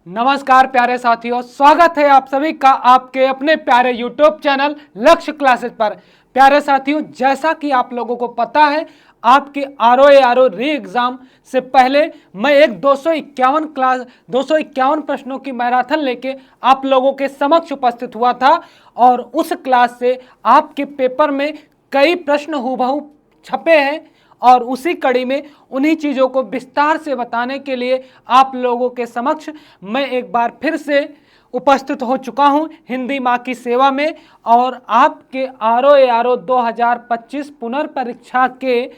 नमस्कार प्यारे साथियों, स्वागत है आप सभी का आपके अपने प्यारे YouTube चैनल लक्ष्य क्लासेस पर। प्यारे साथियों, जैसा कि आप लोगों को पता है, आपके आरओ री एग्जाम से पहले मैं एक 251 प्रश्नों की मैराथन लेके आप लोगों के समक्ष उपस्थित हुआ था और उस क्लास से आपके पेपर में कई प्रश्न हूबहू छपे हैं और उसी कड़ी में उन्हीं चीज़ों को विस्तार से बताने के लिए आप लोगों के समक्ष मैं एक बार फिर से उपस्थित हो चुका हूं हिंदी माँ की सेवा में। और आपके आरओ 2025 पुनर्परीक्षा के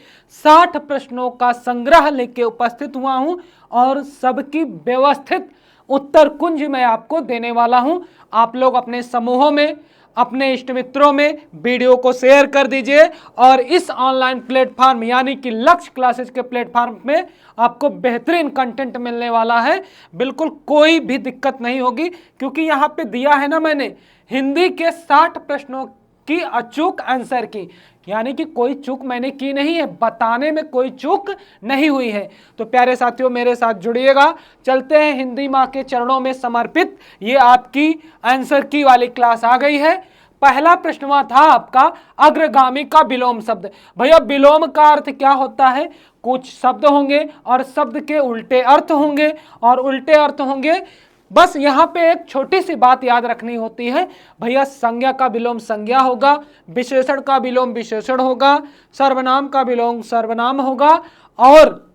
60 प्रश्नों का संग्रह लेके उपस्थित हुआ हूं और सबकी व्यवस्थित उत्तर कुंज मैं आपको देने वाला हूं। आप लोग अपने समूहों में, अपने इष्ट मित्रों में वीडियो को शेयर कर दीजिए और इस ऑनलाइन प्लेटफॉर्म यानी कि लक्ष्य क्लासेस के प्लेटफॉर्म में आपको बेहतरीन कंटेंट मिलने वाला है। बिल्कुल कोई भी दिक्कत नहीं होगी, क्योंकि यहाँ पे दिया है ना मैंने हिंदी के 60 प्रश्नों की अचूक आंसर की, यानी कि कोई चूक मैंने की नहीं है, बताने में कोई चूक नहीं हुई है। तो प्यारे साथियों, मेरे साथ जुड़िएगा। चलते हैं हिंदी माँ के चरणों में समर्पित ये आपकी आंसर की वाली क्लास आ गई है। पहला प्रश्न था आपका अग्रगामी का विलोम शब्द। भैया, विलोम का अर्थ क्या होता है? कुछ शब्द होंगे और शब्द के उल्टे अर्थ होंगे और उल्टे अर्थ होंगे। बस यहाँ पे एक छोटी सी बात याद रखनी होती है भैया, संज्ञा का विलोम संज्ञा होगा, विशेषण का विलोम विशेषण होगा, सर्वनाम का विलोम सर्वनाम होगा और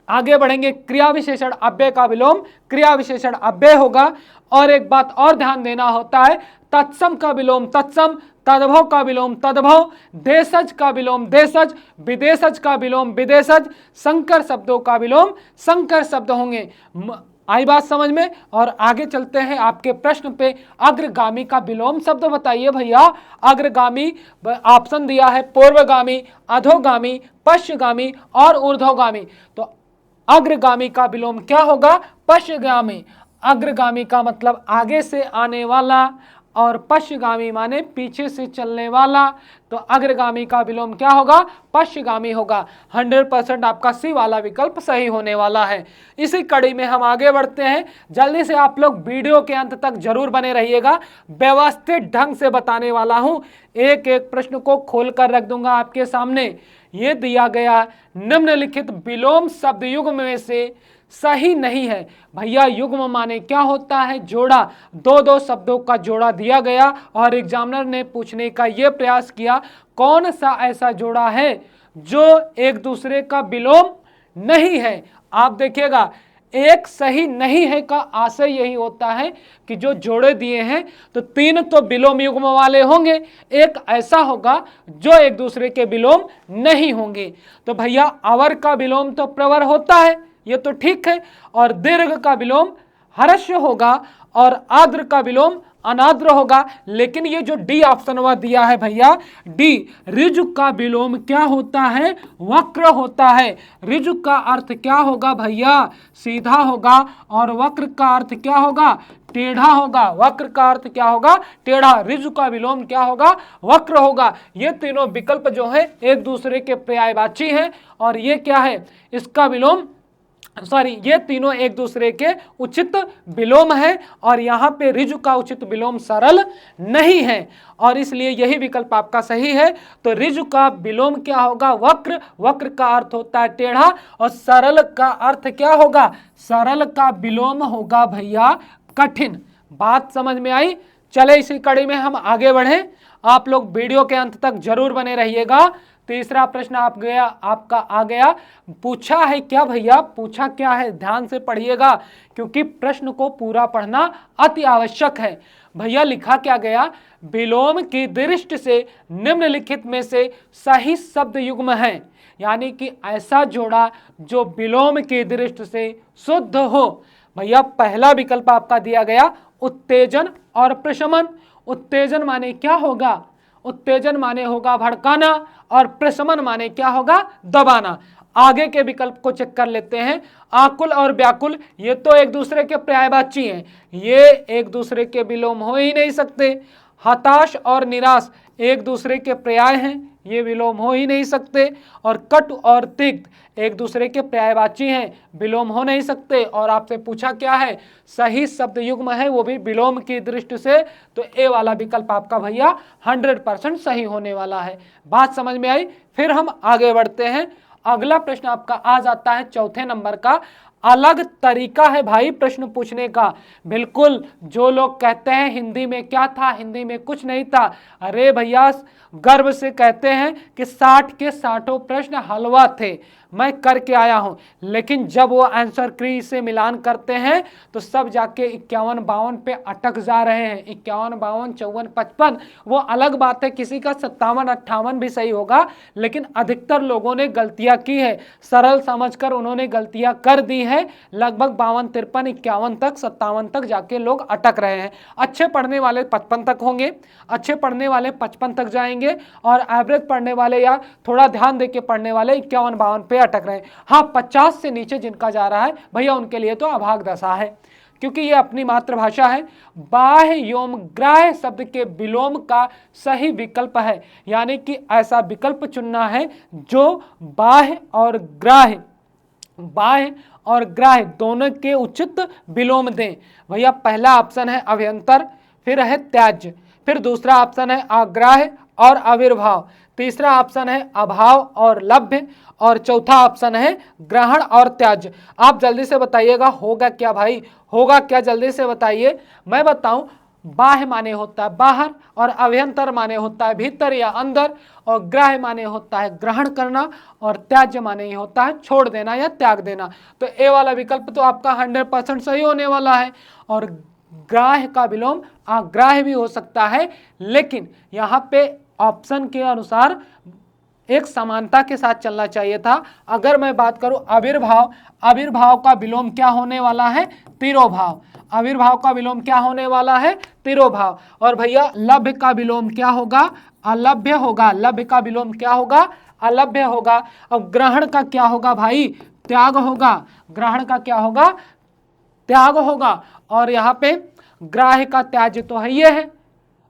आगे बढ़ेंगे क्रिया विशेषण अव्यय का विलोम क्रिया विशेषण अव्यय होगा। और एक बात और ध्यान देना होता है, तत्सम का विलोम तत्सम, तद्भव का विलोम तद्भव, देशज का विलोम देशज, विदेशज का विलोम विदेशज, संकर शब्दों का विलोम संकर शब्द होंगे। आई बात समझ में? और आगे चलते हैं आपके प्रश्न पे। अग्रगामी का विलोम शब्द बताइए भैया। अग्रगामी ऑप्शन दिया है पूर्वगामी, अधोगामी, पश्चिमगामी और ऊर्ध्वगामी। तो अग्रगामी का विलोम क्या होगा? पश्चिमगामी। अग्रगामी का मतलब आगे से आने वाला और पश्चिमगामी माने पीछे से चलने वाला। तो अग्रगामी का विलोम क्या होगा? पश्चिमगामी होगा। 100% आपका सी वाला विकल्प सही होने वाला है। इसी कड़ी में हम आगे बढ़ते हैं। जल्दी से आप लोग वीडियो के अंत तक जरूर बने रहिएगा, व्यवस्थित ढंग से बताने वाला हूं। एक एक प्रश्न को खोल कर रख दूंगा आपके सामने। ये दिया गया निम्नलिखित विलोम शब्द युग्म में से सही नहीं है। भैया, युग्म माने क्या होता है? जोड़ा। दो शब्दों का जोड़ा दिया गया और एग्जामिनर ने पूछने का यह प्रयास किया कौन सा ऐसा जोड़ा है जो एक दूसरे का विलोम नहीं है। आप देखिएगा, एक सही नहीं है का आशय यही होता है कि जो जोड़े दिए हैं तो 3 तो विलोम युग्म वाले होंगे, एक ऐसा होगा जो एक दूसरे के विलोम नहीं होंगे। तो भैया, अवर का विलोम तो प्रवर होता है, ये तो ठीक है, और दीर्घ का विलोम हर्ष होगा और आद्र का विलोम अनाद्र होगा। लेकिन ये जो डी ऑप्शन वह दिया है भैया, डी ऋजु का विलोम क्या होता है? वक्र होता है। ऋजु का अर्थ क्या होगा भैया? सीधा होगा। और वक्र का अर्थ क्या होगा? टेढ़ा होगा। वक्र का अर्थ क्या होगा? टेढ़ा। ऋजु का विलोम क्या होगा? वक्र होगा। ये तीनों विकल्प जो है एक दूसरे के पर्यायवाची हैं और ये क्या है? इसका विलोम ये तीनों एक दूसरे के उचित विलोम है और यहाँ पे ऋजु का उचित विलोम सरल नहीं है और इसलिए यही विकल्प आपका सही है। तो ऋजु का विलोम क्या होगा? वक्र। वक्र का अर्थ होता है टेढ़ा और सरल का अर्थ क्या होगा? सरल का विलोम होगा भैया कठिन। बात समझ में आई? चले इसी कड़ी में हम आगे बढ़े। आप लोग वीडियो के अंत तक जरूर बने रहिएगा। तीसरा प्रश्न आपका आ गया। पूछा है क्या भैया? पूछा क्या है? ध्यान से पढ़िएगा, क्योंकि प्रश्न को पूरा पढ़ना अति आवश्यक है। भैया, लिखा क्या गया? विलोम की दृष्टि से निम्नलिखित में से सही शब्द युग्म है, यानी कि ऐसा जोड़ा जो विलोम की दृष्टि से शुद्ध हो। भैया, पहला विकल्प आपका दिया गया उत्तेजन और प्रशमन। उत्तेजन माने क्या होगा? उत्तेजन माने होगा भड़काना और प्रशमन माने क्या होगा? दबाना। आगे के विकल्प को चेक कर लेते हैं। आकुल और व्याकुल, ये तो एक दूसरे के पर्यायवाची हैं, ये एक दूसरे के विलोम हो ही नहीं सकते। हताश और निराश एक दूसरे के पर्याय हैं, ये विलोम हो ही नहीं सकते। और कटु और तिक्त एक दूसरे के पर्यायवाची हैं, विलोम हो नहीं सकते। और आपसे पूछा क्या है, सही शब्द युग्म है, वो भी विलोम की दृष्टि से, तो ए वाला विकल्प आपका भैया 100% सही होने वाला है। बात समझ में आई। फिर हम आगे बढ़ते हैं। अगला प्रश्न आपका आ जाता है चौथे नंबर का। अलग तरीका है भाई प्रश्न पूछने का। बिल्कुल, जो लोग कहते हैं हिंदी में क्या था, हिंदी में कुछ नहीं था, अरे भैया गर्व से कहते हैं कि 60 के 60 प्रश्न हलवा थे, मैं करके आया हूं। लेकिन जब वो आंसर की से मिलान करते हैं तो सब जाके 51 52 पे अटक जा रहे हैं। 51 52 54 55 वो अलग बात है, किसी का 57 58 भी सही होगा, लेकिन अधिकतर लोगों ने गलतियां की है, सरल समझकर उन्होंने गलतियां कर दी है। लगभग 52 53 51 तक 57 तक जाके लोग अटक रहे हैं। अच्छे पढ़ने वाले 55 तक होंगे, अच्छे पढ़ने वाले 55 तक जाएंगे, और एवरेज पढ़ने वाले या थोड़ा ध्यान देके पढ़ने वाले 51 52 पे अटक रहे हैं। हाँ, 50 से नीचे जिनका जा रहा है भैया उनके लिए तो अभाग दशा है, क्योंकि ये अपनी मातृभाषा है। बाह्य एवं ग्राह्य शब्द के विलोम का सही विकल्प है, यानी कि ऐसा विकल्प चुनना है जो बाह्य और ग्राह्य दोनों के उचित विलोम दें। भैया पहला ऑप्शन है अभ्यंतर, फिर है त्याज्य, फिर दूसरा ऑप्शन है अग्राह्य और आविर्भाव, तीसरा ऑप्शन है अभाव और लभ्य, और चौथा ऑप्शन है ग्रहण और त्याज्य। आप जल्दी से बताइएगा होगा क्या भाई, होगा क्या, जल्दी से बताइए। मैं बताऊं, बाह्य माने होता है बाहर, और अभ्यंतर माने होता है भीतर या अंदर, और ग्राह्य माने होता है ग्रहण करना, और त्याज्य माने ही होता है छोड़ देना या त्याग देना। तो ए वाला विकल्प तो आपका 100% सही होने वाला है। और ग्राह्य का विलोम अग्राह्य भी हो सकता है, लेकिन यहाँ पे ऑप्शन के अनुसार एक समानता के साथ चलना चाहिए था। अगर मैं बात करूं आविर्भाव, आविर्भाव का विलोम क्या होने वाला है, तिरोभाव। आविर्भाव का विलोम क्या होने वाला है, तिरोभाव। और भैया लभ्य का विलोम क्या होगा, अलभ्य होगा। लभ्य का विलोम क्या होगा, अलभ्य होगा। अब ग्रहण का क्या होगा भाई, त्याग होगा। ग्रहण का क्या होगा, त्याग होगा। और यहाँ पे ग्राह्य का त्याज्य तो है ये है।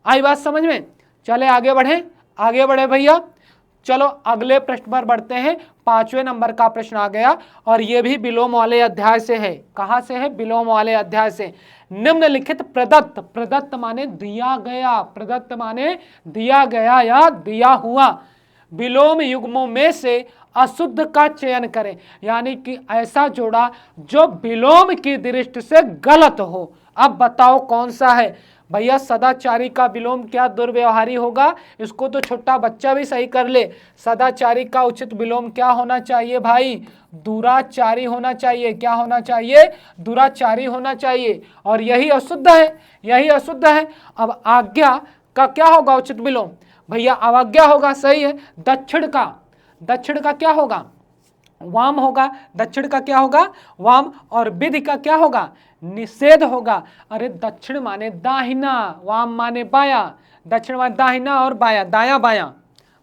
आई बात समझ में। चले आगे बढ़े भैया। चलो अगले प्रश्न पर बढ़ते हैं। 5वें नंबर का प्रश्न आ गया, और यह भी विलोम वाले अध्याय से है। कहां से है, विलोम वाले अध्याय से। निम्नलिखित प्रदत्त, प्रदत्त माने दिया गया, प्रदत्त माने दिया गया या दिया हुआ विलोम युग्मों में से अशुद्ध का चयन करें, यानी कि ऐसा जोड़ा जो विलोम की दृष्टि से गलत हो। अब बताओ कौन सा है भैया। सदाचारी का विलोम क्या दुर्व्यवहारी होगा, इसको तो छोटा बच्चा भी सही कर ले। सदाचारी का उचित विलोम क्या होना चाहिए भाई, दुराचारी होना चाहिए। क्या होना चाहिए, दुराचारी होना चाहिए। और यही अशुद्ध है, यही अशुद्ध है। अब आज्ञा का क्या होगा उचित विलोम, भैया अवज्ञा होगा, सही है। दक्षिण का क्या होगा, वाम होगा। दक्षिण का क्या होगा, वाम। और विधि का क्या होगा, निषेध होगा। अरे दक्षिण माने दाहिना, वाम माने बाया। दक्षिण माने दाहिना और बाया, दाया बाया।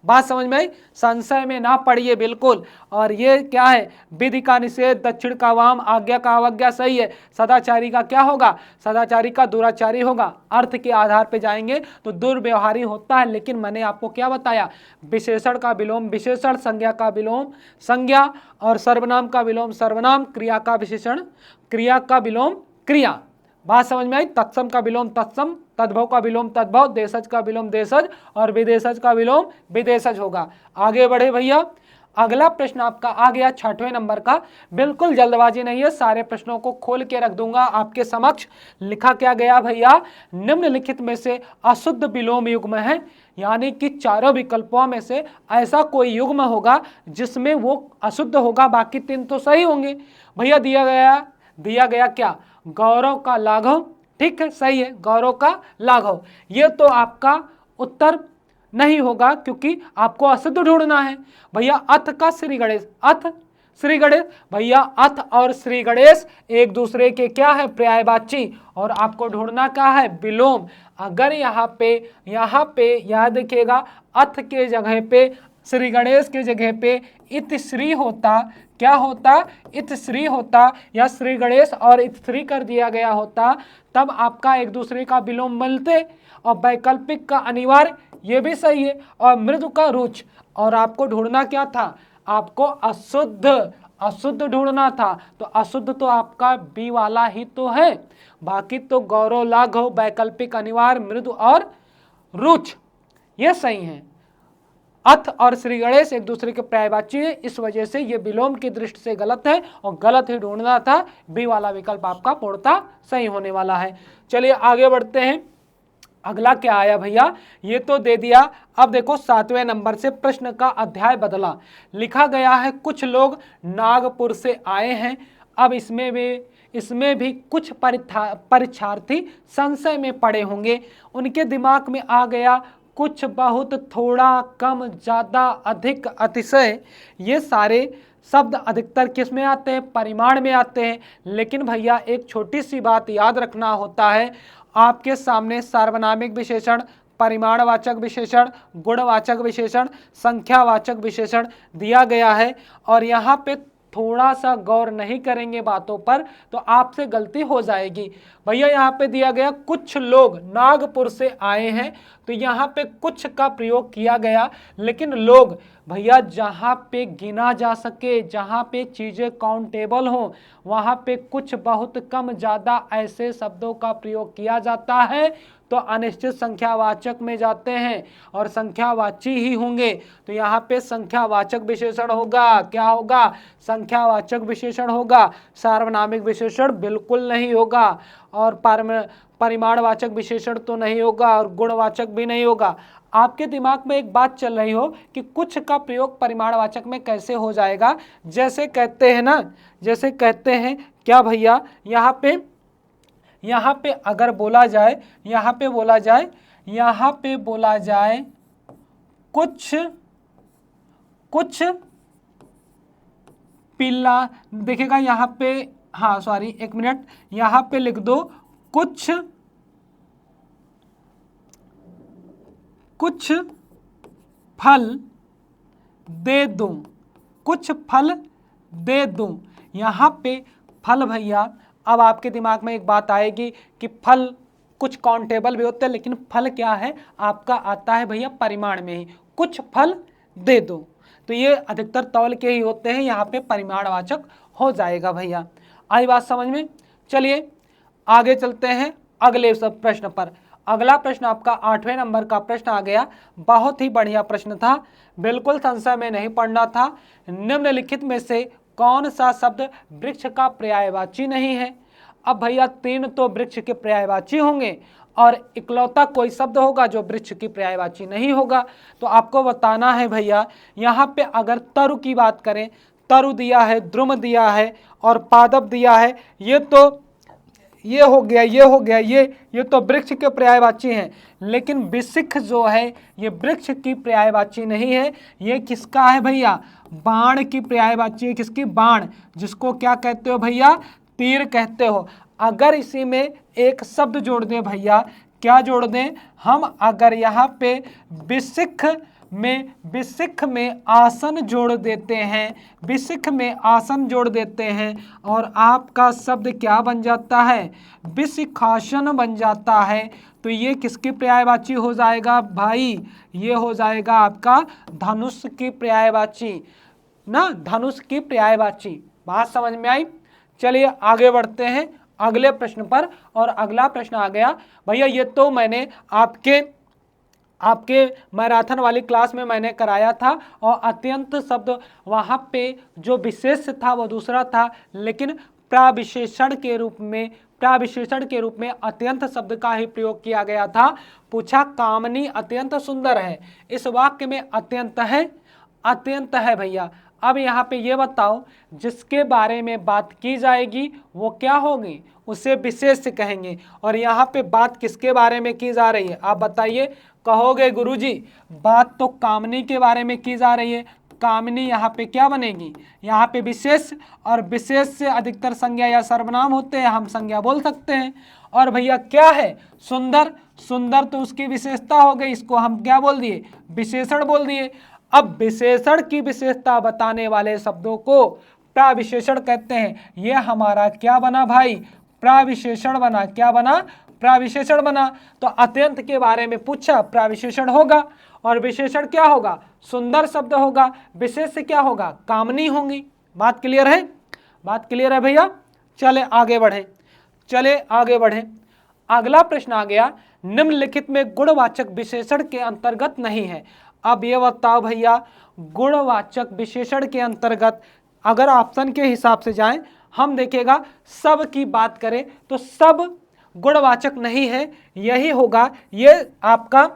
बात समझ में आई, संशय में ना पड़िए बिल्कुल। और ये क्या है, विधि का निषेध, दक्षिण का वाम, आज्ञा का अवज्ञा, सही है। सदाचारी का क्या होगा, सदाचारी का दुराचारी होगा। अर्थ के आधार पे जाएंगे तो दुर्व्यवहारी होता है, लेकिन मैंने आपको क्या बताया, विशेषण का विलोम विशेषण, संज्ञा का विलोम संज्ञा, और सर्वनाम का विलोम सर्वनाम, क्रिया का विशेषण, क्रिया का विलोम क्रिया। बात समझ में आई। तत्सम का विलोम तत्सम, तद्भव का विलोम तद्भव, देशज का विलोम देशज, और विदेशज का विलोम विदेशज होगा। आगे बढ़े भैया। अगला प्रश्न आपका आ गया 6वें नंबर का। बिल्कुल जल्दबाजी नहीं है, सारे प्रश्नों को खोल के रख दूंगा आपके समक्ष। लिखा क्या गया भैया, निम्नलिखित में से अशुद्ध विलोम युग्म है, यानी कि चारों विकल्पों में से ऐसा कोई युग्म होगा जिसमें वो अशुद्ध होगा, बाकी 3 तो सही होंगे। भैया दिया गया क्या, गौरव का लाघव, ठीक है, सही है, गौरव का लाघव। ये तो आपका उत्तर नहीं होगा, क्योंकि आपको अशुद्ध ढूंढना है। भैया अथ का श्री गणेश, अथ श्री गणेश, भैया अथ और श्री गणेश एक दूसरे के क्या है, पर्यायवाची, और आपको ढूंढना क्या है, विलोम। अगर यहाँ पे याद रखिएगा, अथ के जगह पे, श्री गणेश के जगह पे इतश्री होता, क्या होता, इतश्री होता, या श्री गणेश और इतश्री कर दिया गया होता, तब आपका एक दूसरे का विलोम मिलते। और वैकल्पिक का अनिवार्य ये भी सही है। और मृदु का रुच, और आपको ढूंढना क्या था, आपको अशुद्ध, अशुद्ध ढूंढना था, तो अशुद्ध तो आपका बी वाला ही तो है। बाकी तो गौरव, लाघव, वैकल्पिक, अनिवार्य, मृदु और रुच ये सही हैं। अथ और श्री गणेश एक दूसरे के पर्यायवाची है, इस वजह से ये विलोम की दृष्टि से गलत है और गलत ही ढूंढना था। बी वाला विकल्प आपका पूर्णतः सही होने वाला है। चलिए आगे बढ़ते हैं। अगला क्या आया भैया, ये तो दे दिया। अब देखो 7वें नंबर से प्रश्न का अध्याय बदला, लिखा गया है कुछ लोग नागपुर से आए हैं। अब इसमें भी कुछ परीक्षार्थी संशय में पड़े होंगे, उनके दिमाग में आ गया कुछ, बहुत, थोड़ा, कम, ज़्यादा, अधिक, अतिशय। ये सारे शब्द अधिकतर किस में आते हैं, परिमाण में आते हैं। लेकिन भैया एक छोटी सी बात याद रखना होता है, आपके सामने सार्वनामिक विशेषण, परिमाणवाचक विशेषण, गुणवाचक विशेषण, संख्यावाचक विशेषण दिया गया है, और यहाँ पे थोड़ा सा गौर नहीं करेंगे बातों पर तो आपसे गलती हो जाएगी। भैया यहाँ पे दिया गया कुछ लोग नागपुर से आए हैं, तो यहाँ पे कुछ का प्रयोग किया गया, लेकिन लोग भैया जहाँ पे गिना जा सके, जहाँ पे चीज़ें काउंटेबल हो, वहाँ पे कुछ, बहुत, कम, ज़्यादा ऐसे शब्दों का प्रयोग किया जाता है, तो अनिश्चित संख्यावाचक में जाते हैं और संख्यावाची ही होंगे। तो यहाँ पे संख्यावाचक विशेषण होगा, क्या होगा, संख्यावाचक विशेषण होगा, सार्वनामिक विशेषण बिल्कुल नहीं होगा, और परिमाणवाचक विशेषण तो नहीं होगा, और गुणवाचक भी नहीं होगा। आपके दिमाग में एक बात चल रही हो कि कुछ का प्रयोग परिमाणवाचक में कैसे हो जाएगा, जैसे कहते हैं ना, जैसे कहते हैं क्या भैया, यहाँ पे अगर बोला जाए, यहाँ पे बोला जाए कुछ पिल्ला, देखिएगा यहाँ पे, हाँ सॉरी एक मिनट, यहाँ पे लिख दो कुछ फल दे दूं, कुछ फल दे दूं। यहाँ पे फल भैया, अब आपके दिमाग में एक बात आएगी कि फल कुछ काउंटेबल भी होते हैं, लेकिन फल क्या है आपका आता है भैया परिमाण में ही, कुछ फल दे दो, तो ये अधिकतर तौल के ही होते हैं, यहाँ पे परिमाणवाचक हो जाएगा भैया। आई बात समझ में। चलिए आगे चलते हैं अगले सब प्रश्न पर। अगला प्रश्न आपका 8वें नंबर का प्रश्न आ गया, बहुत ही बढ़िया प्रश्न था, बिल्कुल संशय में नहीं पढ़ना था। निम्नलिखित में से कौन सा शब्द वृक्ष का पर्यायवाची नहीं है। अब भैया 3 तो वृक्ष के पर्यायवाची होंगे और इकलौता कोई शब्द होगा जो वृक्ष की पर्यायवाची नहीं होगा। तो आपको बताना है भैया, यहाँ पे अगर तरु की बात करें, तरु दिया है, द्रुम दिया है और पादप दिया है, ये हो गया, ये तो वृक्ष के पर्यायवाची हैं, लेकिन विशिख जो है ये वृक्ष की पर्यायवाची नहीं है। ये किसका है भैया, बाण की पर्यायवाची है। किसकी, बाण, जिसको क्या कहते हो भैया, तीर कहते हो। अगर इसी में एक शब्द जोड़ दें भैया, क्या जोड़ दें हम, अगर यहाँ पे विशिख में आसन जोड़ देते हैं, विशिख में आसन जोड़ देते हैं, और आपका शब्द क्या बन जाता है, विशिखासन बन जाता है। तो ये किसकी पर्यायवाची हो जाएगा भाई, ये हो जाएगा आपका धनुष की पर्यायवाची ना, धनुष की पर्यायवाची। बात समझ में आई। चलिए आगे बढ़ते हैं अगले प्रश्न पर। और अगला प्रश्न आ गया भैया, ये तो मैंने आपके मैराथन वाली क्लास में मैंने कराया था, और अत्यंत शब्द वहाँ पे जो विशेष था वो दूसरा था, लेकिन प्राविशेषण के रूप में अत्यंत शब्द का ही प्रयोग किया गया था। पूछा कामनी अत्यंत सुंदर है, इस वाक्य में अत्यंत है भैया। अब यहाँ पे ये बताओ, जिसके बारे में बात की जाएगी वो क्या होगी, उसे विशेष कहेंगे, और यहाँ पे बात किसके बारे में की जा रही है आप बताइए। कहोगे गुरुजी बात तो कामनी के बारे में की जा रही है, कामनी यहाँ पे क्या बनेगी, यहाँ पे विशेष, और विशेष से अधिकतर संज्ञा या सर्वनाम होते हैं, हम संज्ञा बोल सकते हैं। और भैया क्या है, सुंदर, सुंदर तो उसकी विशेषता हो गई, इसको हम क्या बोल दिए, विशेषण बोल दिए। अब विशेषण की विशेषता बताने वाले शब्दों को प्राविशेषण कहते हैं। ये हमारा क्या बना भाई, प्राविशेषण बना, क्या बना, प्रविशेषण बना, तो अत्यंत के बारे में पूछा, प्रविशेषण होगा। और विशेषण क्या होगा? सुंदर शब्द होगा। विशेष से क्या होगा? कामनी होंगी। बात क्लियर है? बात क्लियर है भैया? चले आगे बढ़े, चले आगे बढ़े। अगला प्रश्न आ गया, निम्नलिखित में गुणवाचक विशेषण के अंतर्गत नहीं है। अब ये बताओ भैया, गुणवाचक विशेषण के अंतर्गत अगर ऑप्शन के हिसाब से जाएं, हम देखेगा सब की बात करें तो सब गुणवाचक नहीं है, यही होगा, ये आपका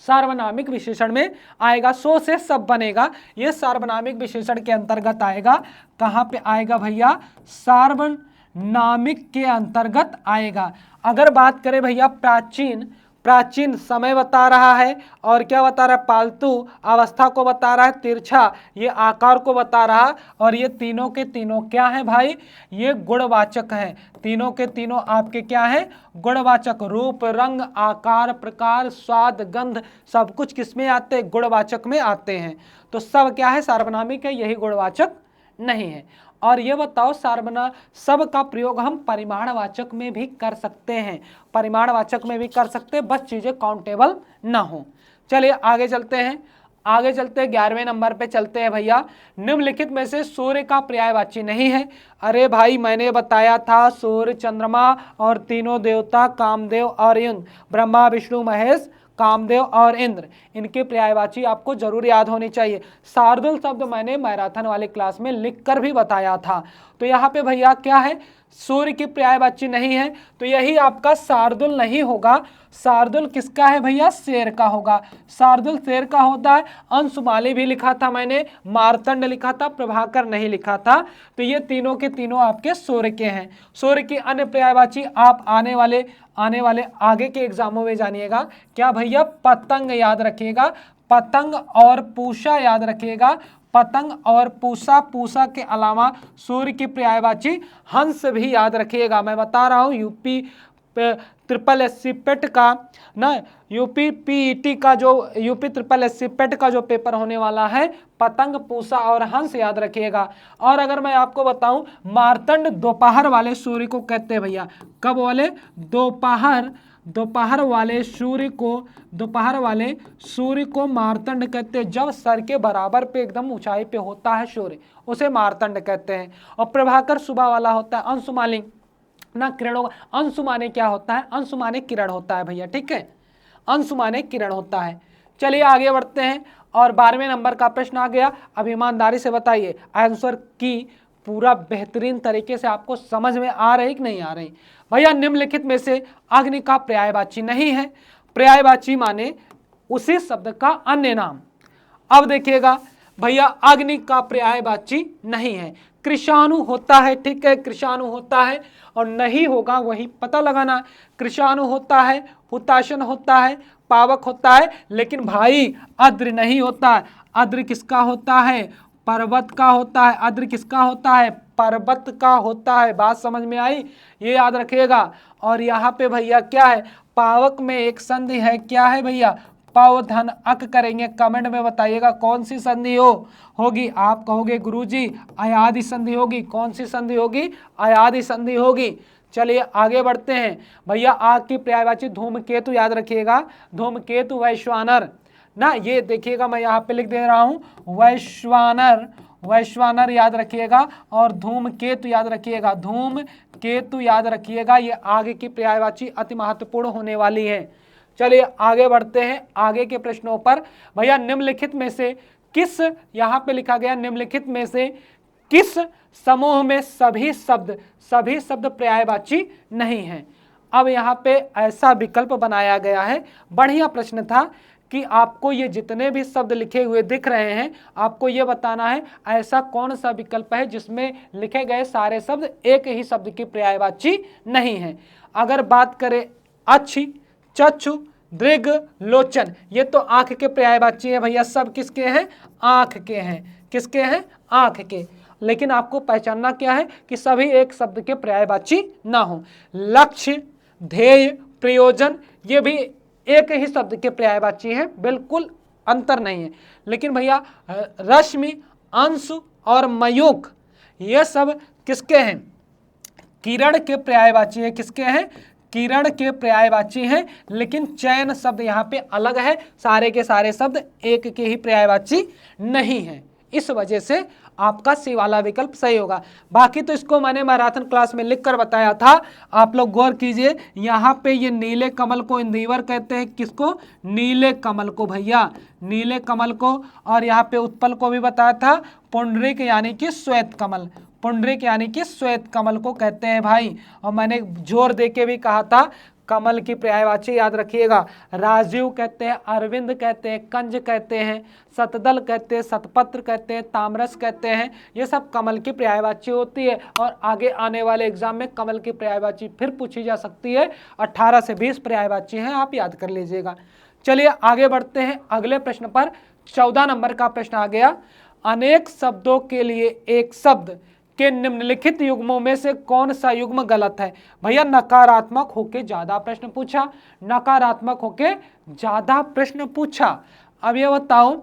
सार्वनामिक विशेषण में आएगा। सो से सब बनेगा, ये सार्वनामिक विशेषण के अंतर्गत आएगा। कहां पे आएगा भैया? सार्वनामिक के अंतर्गत आएगा। अगर बात करें भैया प्राचीन, प्राचीन समय बता रहा है, और क्या बता रहा है? पालतू अवस्था को बता रहा है, तिरछा ये आकार को बता रहा, और ये तीनों के तीनों क्या है भाई? ये गुणवाचक हैं। तीनों के तीनों आपके क्या हैं? गुणवाचक। रूप, रंग, आकार, प्रकार, स्वाद, गंध, सब कुछ किसमें आते हैं? गुणवाचक में आते हैं। तो सब क्या है? सार्वनामिक है, यही गुणवाचक नहीं है। और ये बताओ, सब का प्रयोग हम परिमाणवाचक में भी कर सकते हैं, परिमाणवाचक में भी कर सकते हैं, बस चीजें काउंटेबल ना हो। चलिए आगे चलते हैं, आगे चलते हैं 11वें नंबर पे चलते हैं भैया। निम्नलिखित में से सूर्य का पर्यायवाची नहीं है। अरे भाई मैंने बताया था, सूर्य, चंद्रमा और तीनों देवता कामदेव और इंद्र, ब्रह्मा विष्णु महेश, कामदेव और इंद्र, इनके पर्यायवाची आपको जरूर याद होनी चाहिए। शार्दुल शब्द मैंने मैराथन वाले क्लास में लिखकर भी बताया था। तो यहाँ पे भैया क्या है? सूर्य की पर्यायवाची नहीं है, तो यही आपका शार्दुल नहीं होगा। शार्दुल किसका है भैया? शेर का होगा। शार्दुल शेर का होता है। अंशुमाली भी लिखा था मैंने, मार्तंड लिखा था, प्रभाकर नहीं लिखा था। तो ये तीनों के तीनों आपके सूर्य के हैं। सूर्य की अन्य पर्यायवाची आप आने वाले आगे के एग्जामों में जानिएगा। क्या भैया? पतंग याद रखिएगा, पतंग और पूषा याद रखिएगा, पतंग और पूषा। पूषा के अलावा सूर्य की पर्यायवाची हंस भी याद रखिएगा। मैं बता रहा हूँ यूपी ट्रिपल एससी पेट का ना, यूपी पीईटी का जो यूपी ट्रिपल एससी पेट का जो पेपर होने वाला है, पतंग, पूषा और हंस याद रखिएगा। और अगर मैं आपको बताऊं, मार्तंड दोपहर वाले सूर्य को कहते हैं भैया। कब वाले? दोपहर वाले सूर्य को मार्तंड कहते हैं। जब सर के बराबर पे एकदम ऊंचाई पे होता है सूर्य, उसे मार्तंड कहते हैं। और प्रभाकर सुबह वाला होता है। अंशुमाली ना, किरणों, अंशुमाने क्या होता है? अंशुमाने किरण होता है भैया, ठीक है, अंशुमाने किरण होता है। चलिए आगे बढ़ते हैं, और 12वें नंबर का प्रश्न आ गया। अब ईमानदारी से बताइए, आंसर की पूरा बेहतरीन तरीके से आपको समझ में आ रही कि नहीं आ रही? भैया निम्नलिखित में से अग्नि का पर्यायवाची नहीं है। पर्यायवाची माने उसी शब्द का अन्य नाम। अब देखिएगा भैया, अग्नि का पर्यायवाची नहीं है। कृषाणु होता है, ठीक है, कृषाणु होता है, और नहीं होगा वही पता लगाना। कृषाणु होता है, हुताशन होता है, पावक होता है, लेकिन भाई अद्र नहीं होता है। अद्र किसका होता है? पर्वत का होता है। अद्र किसका होता है? पर्वत का होता है। बात समझ में आई? ये याद रखिएगा। और यहाँ पे भैया क्या है? पावक में एक संधि है, क्या है भैया? पव धन अक करेंगे। कमेंट में बताइएगा कौन सी संधि होगी। आप कहोगे गुरुजी अयादि संधि होगी। कौन सी संधि होगी? अयादि संधि होगी। चलिए आगे बढ़ते हैं भैया। आग की पर्यायवाची धूमकेतु याद रखिएगा। धूमकेतु वैश्वानर ना, ये देखिएगा मैं यहाँ पे लिख दे रहा हूँ, वैश्वानर याद रखिएगा। और धूमकेतु याद रखिएगा, धूमकेतु याद रखिएगा। ये आगे की पर्यायवाची अति महत्वपूर्ण होने वाली है। चलिए आगे बढ़ते हैं आगे के प्रश्नों पर। भैया निम्नलिखित में से किस, यहाँ पे लिखा गया निम्नलिखित में से किस समूह में सभी शब्द पर्यायवाची नहीं हैं। अब यहाँ पे ऐसा विकल्प बनाया गया है, बढ़िया प्रश्न था कि आपको ये जितने भी शब्द लिखे हुए दिख रहे हैं, आपको ये बताना है ऐसा कौन सा विकल्प है जिसमें लिखे गए सारे शब्द एक ही शब्द की पर्यायवाची नहीं है। अगर बात करें अच्छी, चक्षु, दृग, लोचन, ये तो आंख के पर्यायवाची है भैया। सब किसके हैं? आंख के हैं। किसके हैं? आंख के। लेकिन आपको पहचानना क्या है कि सभी एक शब्द के पर्यायवाची ना हो। लक्ष्य, ध्येय, प्रयोजन, ये भी एक ही शब्द के पर्यायवाची हैं, बिल्कुल अंतर नहीं है। लेकिन भैया रश्मि, अंशु और मयूख, ये सब किसके हैं? किरण के पर्यायवाची है। किसके हैं? किरण के पर्यायवाची हैं, लेकिन चयन शब्द यहाँ पे अलग है, सारे के सारे शब्द एक के ही पर्यायवाची नहीं है, इस वजह से आपका सी वाला विकल्प सही होगा। बाकी तो इसको मैंने मैराथन क्लास में लिखकर बताया था, आप लोग गौर कीजिए। यहाँ पे ये नीले कमल को इंदिवर कहते हैं, किसको? नीले कमल को भैया, नीले कमल को। और यहाँ पे उत्पल को भी बताया था, पुंडरीक यानी कि श्वेत कमल, पुंडरीक यानी कि श्वेत कमल को कहते हैं भाई। और मैंने जोर दे के भी कहा था कमल की पर्यायवाची याद रखिएगा, राजीव कहते हैं, अरविंद कहते हैं, कंज कहते हैं, शतदल कहते हैं, शतपत्र कहते हैं, तामरस कहते हैं, ये सब कमल की पर्यायवाची होती है। और आगे आने वाले एग्जाम में कमल की पर्यायवाची फिर पूछी जा सकती है, 18 से 20 पर्यायवाची हैं, आप याद कर लीजिएगा। चलिए आगे बढ़ते हैं अगले प्रश्न पर। 14 नंबर का प्रश्न आ गया, अनेक शब्दों के लिए एक शब्द के निम्नलिखित युग्मों में से कौन सा युग्म गलत है? भैया नकारात्मक होके ज्यादा प्रश्न पूछा, नकारात्मक होके ज्यादा प्रश्न पूछा। अब ये बताओ,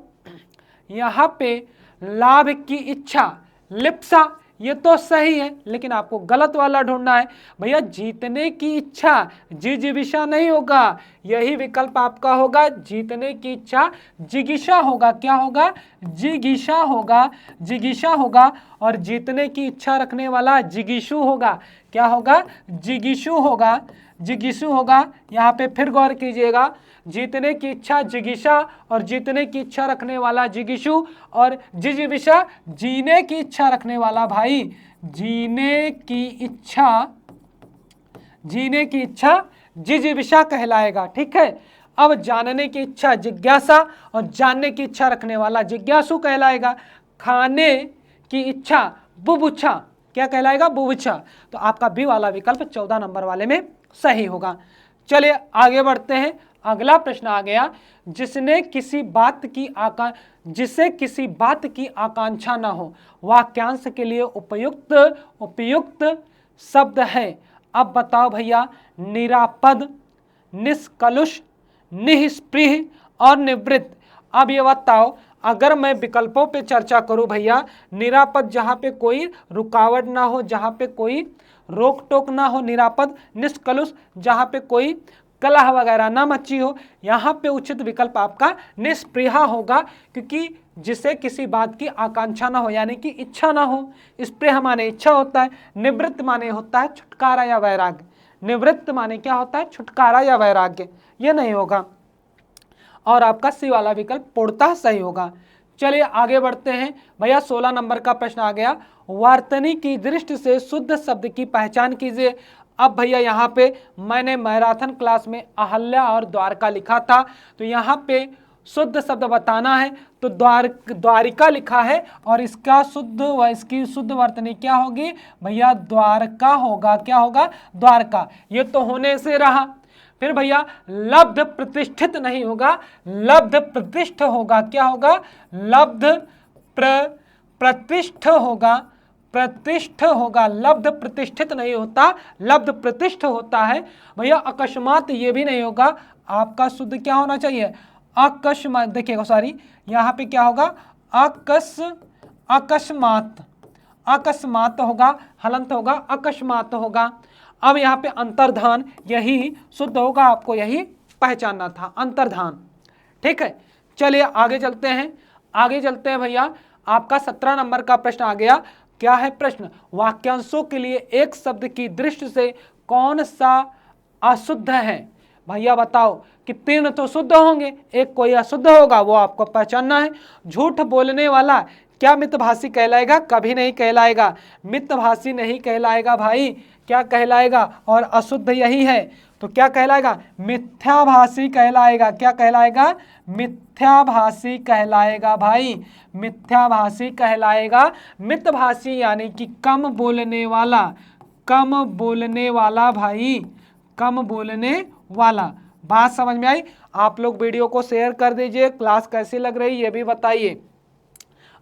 यहाँ पे लाभ की इच्छा, लिप्सा, ये तो सही है, लेकिन आपको गलत वाला ढूंढना है। भैया जीतने की इच्छा, जिजीविषा नहीं होगा, यही विकल्प आपका होगा। जीतने की इच्छा जिगीषा होगा, क्या होगा? जिगीषा होगा, जिगीषा होगा। और जीतने की इच्छा रखने वाला जिगीषु होगा, क्या होगा? जिगीषु होगा, जिगीषु होगा। यहाँ पे फिर गौर कीजिएगा, जीतने की इच्छा जिगीषा और जीतने की इच्छा रखने वाला जिगीषु, और जिजीविषा जीने की इच्छा रखने वाला भाई, जीने की इच्छा, जीने की इच्छा जिजीविषा कहलाएगा, ठीक है। अब जानने की इच्छा जिज्ञासा और जानने की इच्छा रखने वाला जिज्ञासु कहलाएगा। खाने की इच्छा बुभुक्षा, क्या कहलाएगा? बुभुक्षा। तो आपका बी वाला विकल्प 14 नंबर वाले में सही होगा। चलिए आगे बढ़ते हैं। अगला प्रश्न आ गया, जिसे किसी बात की आकांक्षा न हो, वाक्यांश के लिए उपयुक्त शब्द है। अब बताओ भैया, निरापद, निष्कलुष, निस्पृह और निवृत्त। अब ये बताओ, अगर मैं विकल्पों पे चर्चा करूं भैया, निरापद जहां पे कोई रुकावट ना हो, जहां पे कोई रोक टोक ना हो, निरापद। निष्कलुष, जहां पे कोई कलह वगैरह ना मची हो। यहाँ पे उचित विकल्प आपका निष्पृहा होगा, क्योंकि जिसे किसी बात की आकांक्षा ना हो, यानी कि इच्छा ना हो। स्पृह माने इच्छा होता है, निवृत्त माने होता है छुटकारा या वैराग्य। निवृत्त माने क्या होता है? छुटकारा या वैराग्य, ये नहीं होगा। और आपका सी वाला विकल्प पूर्णतः सही होगा। चलिए आगे बढ़ते हैं भैया। 16 नंबर का प्रश्न आ गया, वर्तनी की दृष्टि से शुद्ध शब्द की पहचान कीजिए। अब भैया यहाँ पे मैंने मैराथन क्लास में अहल्या और द्वारका लिखा था, तो यहाँ पे शुद्ध शब्द बताना है तो द्वारिका लिखा है, और इसका इसकी शुद्ध वर्तनी क्या होगी भैया? द्वारका होगा, क्या होगा? द्वारका। ये तो होने से रहा। फिर भैया लब्ध प्रतिष्ठित नहीं होगा, लब्ध प्रतिष्ठ होगा, क्या होगा? लब्ध प्रतिष्ठ होगा, प्रतिष्ठ होगा, लब्ध प्रतिष्ठित नहीं होता, लब्ध प्रतिष्ठ होता है। भैया अकस्मात ये भी नहीं होगा, आपका शुद्ध क्या होना चाहिए? अकस्मात, देखिएगा सॉरी, यहाँ पे क्या होगा? अकस्मात, अकस्मात होगा, हलंत होगा, अकस्मात होगा। अब यहाँ पे अंतर्धान, यही शुद्ध होगा, आपको यही पहचानना था, अंतर्धान, ठीक है। चलिए आगे चलते हैं, आगे चलते हैं भैया। आपका 17 नंबर का प्रश्न आ गया। क्या है प्रश्न? वाक्यांशों के लिए एक शब्द की दृष्टि से कौन सा अशुद्ध है? भैया बताओ कि 3 तो शुद्ध होंगे, एक कोई अशुद्ध होगा, वो आपको पहचानना है। झूठ बोलने वाला क्या मितभाषी कहलाएगा? कभी नहीं कहलाएगा, मितभाषी नहीं कहलाएगा भाई, क्या कहलाएगा? और अशुद्ध यही है, तो क्या कहलाएगा? मिथ्याभाषी कहलाएगा, क्या कहलाएगा? मिथ्याभाषी कहलाएगा भाई, मिथ्याभाषी कहलाएगा। मितभाषी यानी कि कम बोलने वाला, कम बोलने वाला भाई, कम बोलने वाला। बात समझ में आई? आप लोग वीडियो को शेयर कर दीजिए। क्लास कैसी लग रही ये भी बताइए।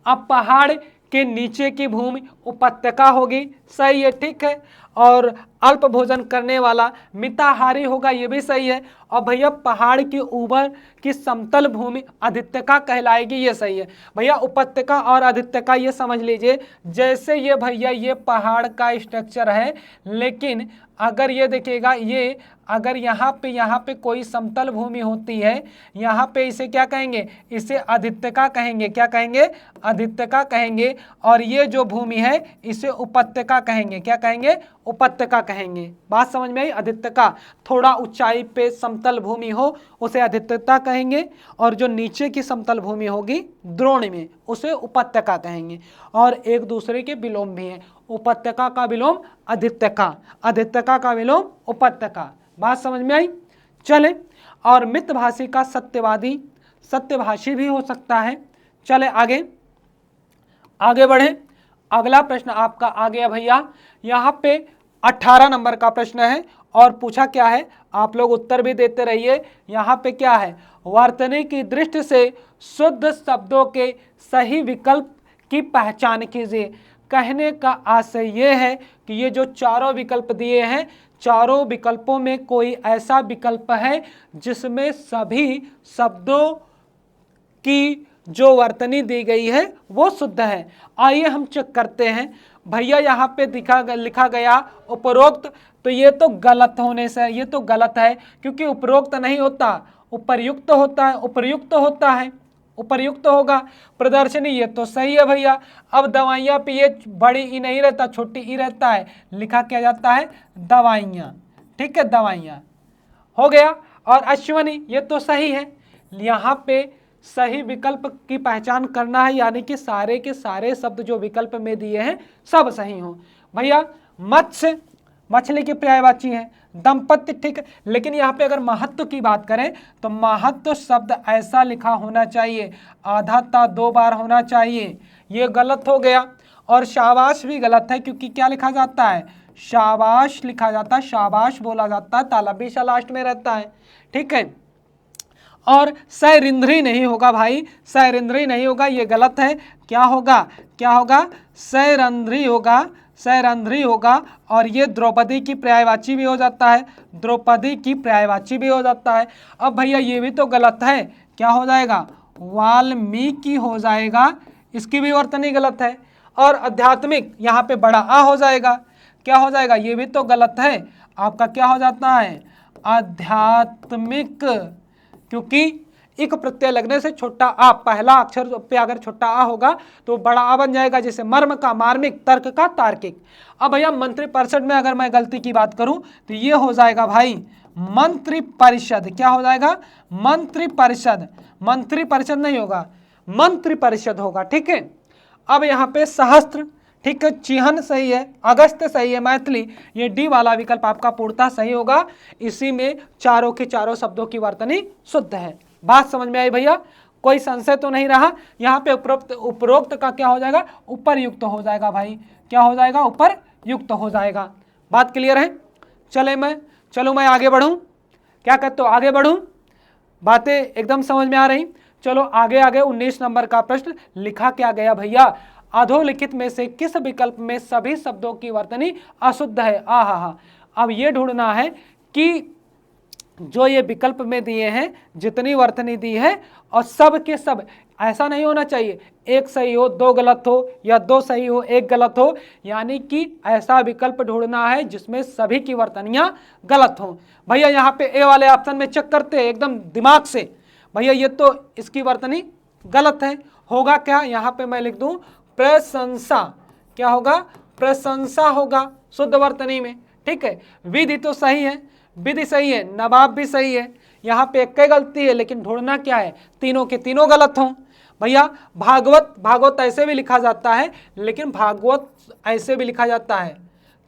अब पहाड़ के नीचे की भूमि उपत्यका होगी, सही है, ठीक है। और अल्प भोजन करने वाला मिताहारी होगा, ये भी सही है। और भैया पहाड़ की ऊपर की समतल भूमि आदित्यका कहलाएगी, ये सही है। भैया उपत्यका और आदित्यका ये समझ लीजिए, जैसे ये भैया ये पहाड़ का स्ट्रक्चर है, लेकिन अगर ये देखिएगा, ये अगर यहाँ पे कोई समतल भूमि होती है, यहाँ पे इसे क्या कहेंगे, इसे अधित्यका कहेंगे। क्या कहेंगे, अधित्यका कहेंगे। और ये जो भूमि है इसे उपत्यका कहेंगे। क्या कहेंगे, उपत्यका कहेंगे। बात समझ में आई। अधित्यका थोड़ा ऊंचाई पे समतल भूमि हो उसे अधित्यता कहेंगे, और जो नीचे की समतल भूमि होगी द्रोण में उसे उपत्यका कहेंगे। और एक दूसरे के विलोम भी हैं, उपत्यका का विलोम अधित्यका, अधित्यका का विलोम उपत्यका। बात समझ में आई। चले, और मितभाषी का सत्यवादी, सत्यभाषी भी हो सकता है। चले आगे, आगे बढ़े। अगला प्रश्न आपका आ गया भैया, यहाँ पे 18 नंबर का प्रश्न है, और पूछा क्या है, आप लोग उत्तर भी देते रहिए। यहाँ पे क्या है, वर्तनी की दृष्टि से शुद्ध शब्दों के सही विकल्प की पहचान कीजिए। कहने का आशय ये है कि ये जो चारों विकल्प दिए हैं, चारों विकल्पों में कोई ऐसा विकल्प है जिसमें सभी शब्दों की जो वर्तनी दी गई है वो शुद्ध है। आइए हम चेक करते हैं। भैया यहाँ पे लिखा गया उपरोक्त, तो ये तो गलत होने से, ये तो गलत है, क्योंकि उपरोक्त नहीं होता, उपर्युक्त होता है, उपर्युक्त होता है, उपर्युक्त होगा। प्रदर्शनी, ये तो सही है भैया। अब दवाइयाँ पे ये बड़ी ई नहीं रहता, छोटी ई रहता है, लिखा क्या जाता है, दवाइयाँ। ठीक है, दवाइयाँ हो गया। और अश्वनी, ये तो सही है। यहाँ पे सही विकल्प की पहचान करना है, यानी कि सारे के सारे शब्द जो विकल्प में दिए हैं सब सही हो। भैया मत्स्य, मछली की पर्यायवाची है। दंपत्ति, ठीक है, लेकिन यहाँ पे अगर महत्व की बात करें तो महत्व शब्द ऐसा लिखा होना चाहिए, आधा ता 2 बार होना चाहिए, ये गलत हो गया। और शाबाश भी गलत है, क्योंकि क्या लिखा जाता है, शाबाश लिखा जाता है, शाबाश बोला जाता है, ताला भी लास्ट में रहता है। ठीक है, और सैरिंद्री नहीं होगा भाई, सैरिंद्री नहीं होगा, ये गलत है। क्या होगा, क्या होगा, सैरंध्री होगा, सैरंध्री होगा। और ये द्रौपदी की पर्यायवाची भी हो जाता है, द्रौपदी की पर्यायवाची भी हो जाता है। अब भैया ये भी तो गलत है, क्या हो जाएगा, वाल्मीकि हो जाएगा, इसकी भी वर्तनी गलत है। और आध्यात्मिक, यहाँ पे बड़ा आ हो जाएगा, क्या हो जाएगा, ये भी तो गलत है, आपका क्या हो जाता है, आध्यात्मिक, क्योंकि एक प्रत्यय लगने से छोटा आ, पहला अक्षर पे अगर छोटा आ होगा तो बड़ा आ बन जाएगा, जैसे मर्म का मार्मिक, तर्क का तार्किक। अब भैया मंत्रिपरिषद में अगर मैं गलती की बात करूं तो ये हो जाएगा भाई मंत्रिपरिषद। क्या हो जाएगा, मंत्रिपरिषद, मंत्रिपरिषद नहीं होगा, मंत्रिपरिषद होगा। ठीक है, अब यहाँ पे सहस्त्र, ठीक है, चिहन सही है, अगस्त सही है, मैथिली, ये डी वाला विकल्प आपका पूर्णतः सही होगा। इसी में चारों के चारों शब्दों की वर्तनी शुद्ध है। बात समझ में आई भैया, कोई संशय तो नहीं रहा। यहाँ पे उपरोक्त का क्या हो जाएगा, उपरयुक्त हो जाएगा भाई, क्या हो जाएगा, उपरयुक्त हो जाएगा। बात क्लियर है। चलो मैं आगे बढ़ूँ, क्या कहते हो, आगे बढ़ूँ, बातें एकदम समझ में आ रही। चलो आगे आगे 19 नंबर का प्रश्न लिखा क्या गया भैया, अधोलिखित में से किस विकल्प में सभी शब्दों की वर्तनी अशुद्ध है। आहा, अब ये ढूंढना है कि जो ये विकल्प में दिए हैं जितनी वर्तनी दी है, और सब के सब, ऐसा नहीं होना चाहिए एक सही हो 2 गलत हो, या 2 सही हो 1 गलत हो, यानी कि ऐसा विकल्प ढूंढना है जिसमें सभी की वर्तनियां गलत हो। भैया यहाँ पे ए वाले ऑप्शन में चेक करते हैं एकदम दिमाग से, भैया ये तो इसकी वर्तनी गलत है, होगा क्या, यहाँ पे मैं लिख दूं प्रशंसा, क्या होगा, प्रशंसा होगा शुद्ध वर्तनी में। ठीक है, विधि तो सही है, विधि सही है, नवाब भी सही है, यहाँ पे एक गलती है, लेकिन ढूंढना क्या है, तीनों के तीनों गलत हों। भैया भागवत, भागवत ऐसे भी लिखा जाता है, लेकिन भागवत ऐसे भी लिखा जाता है,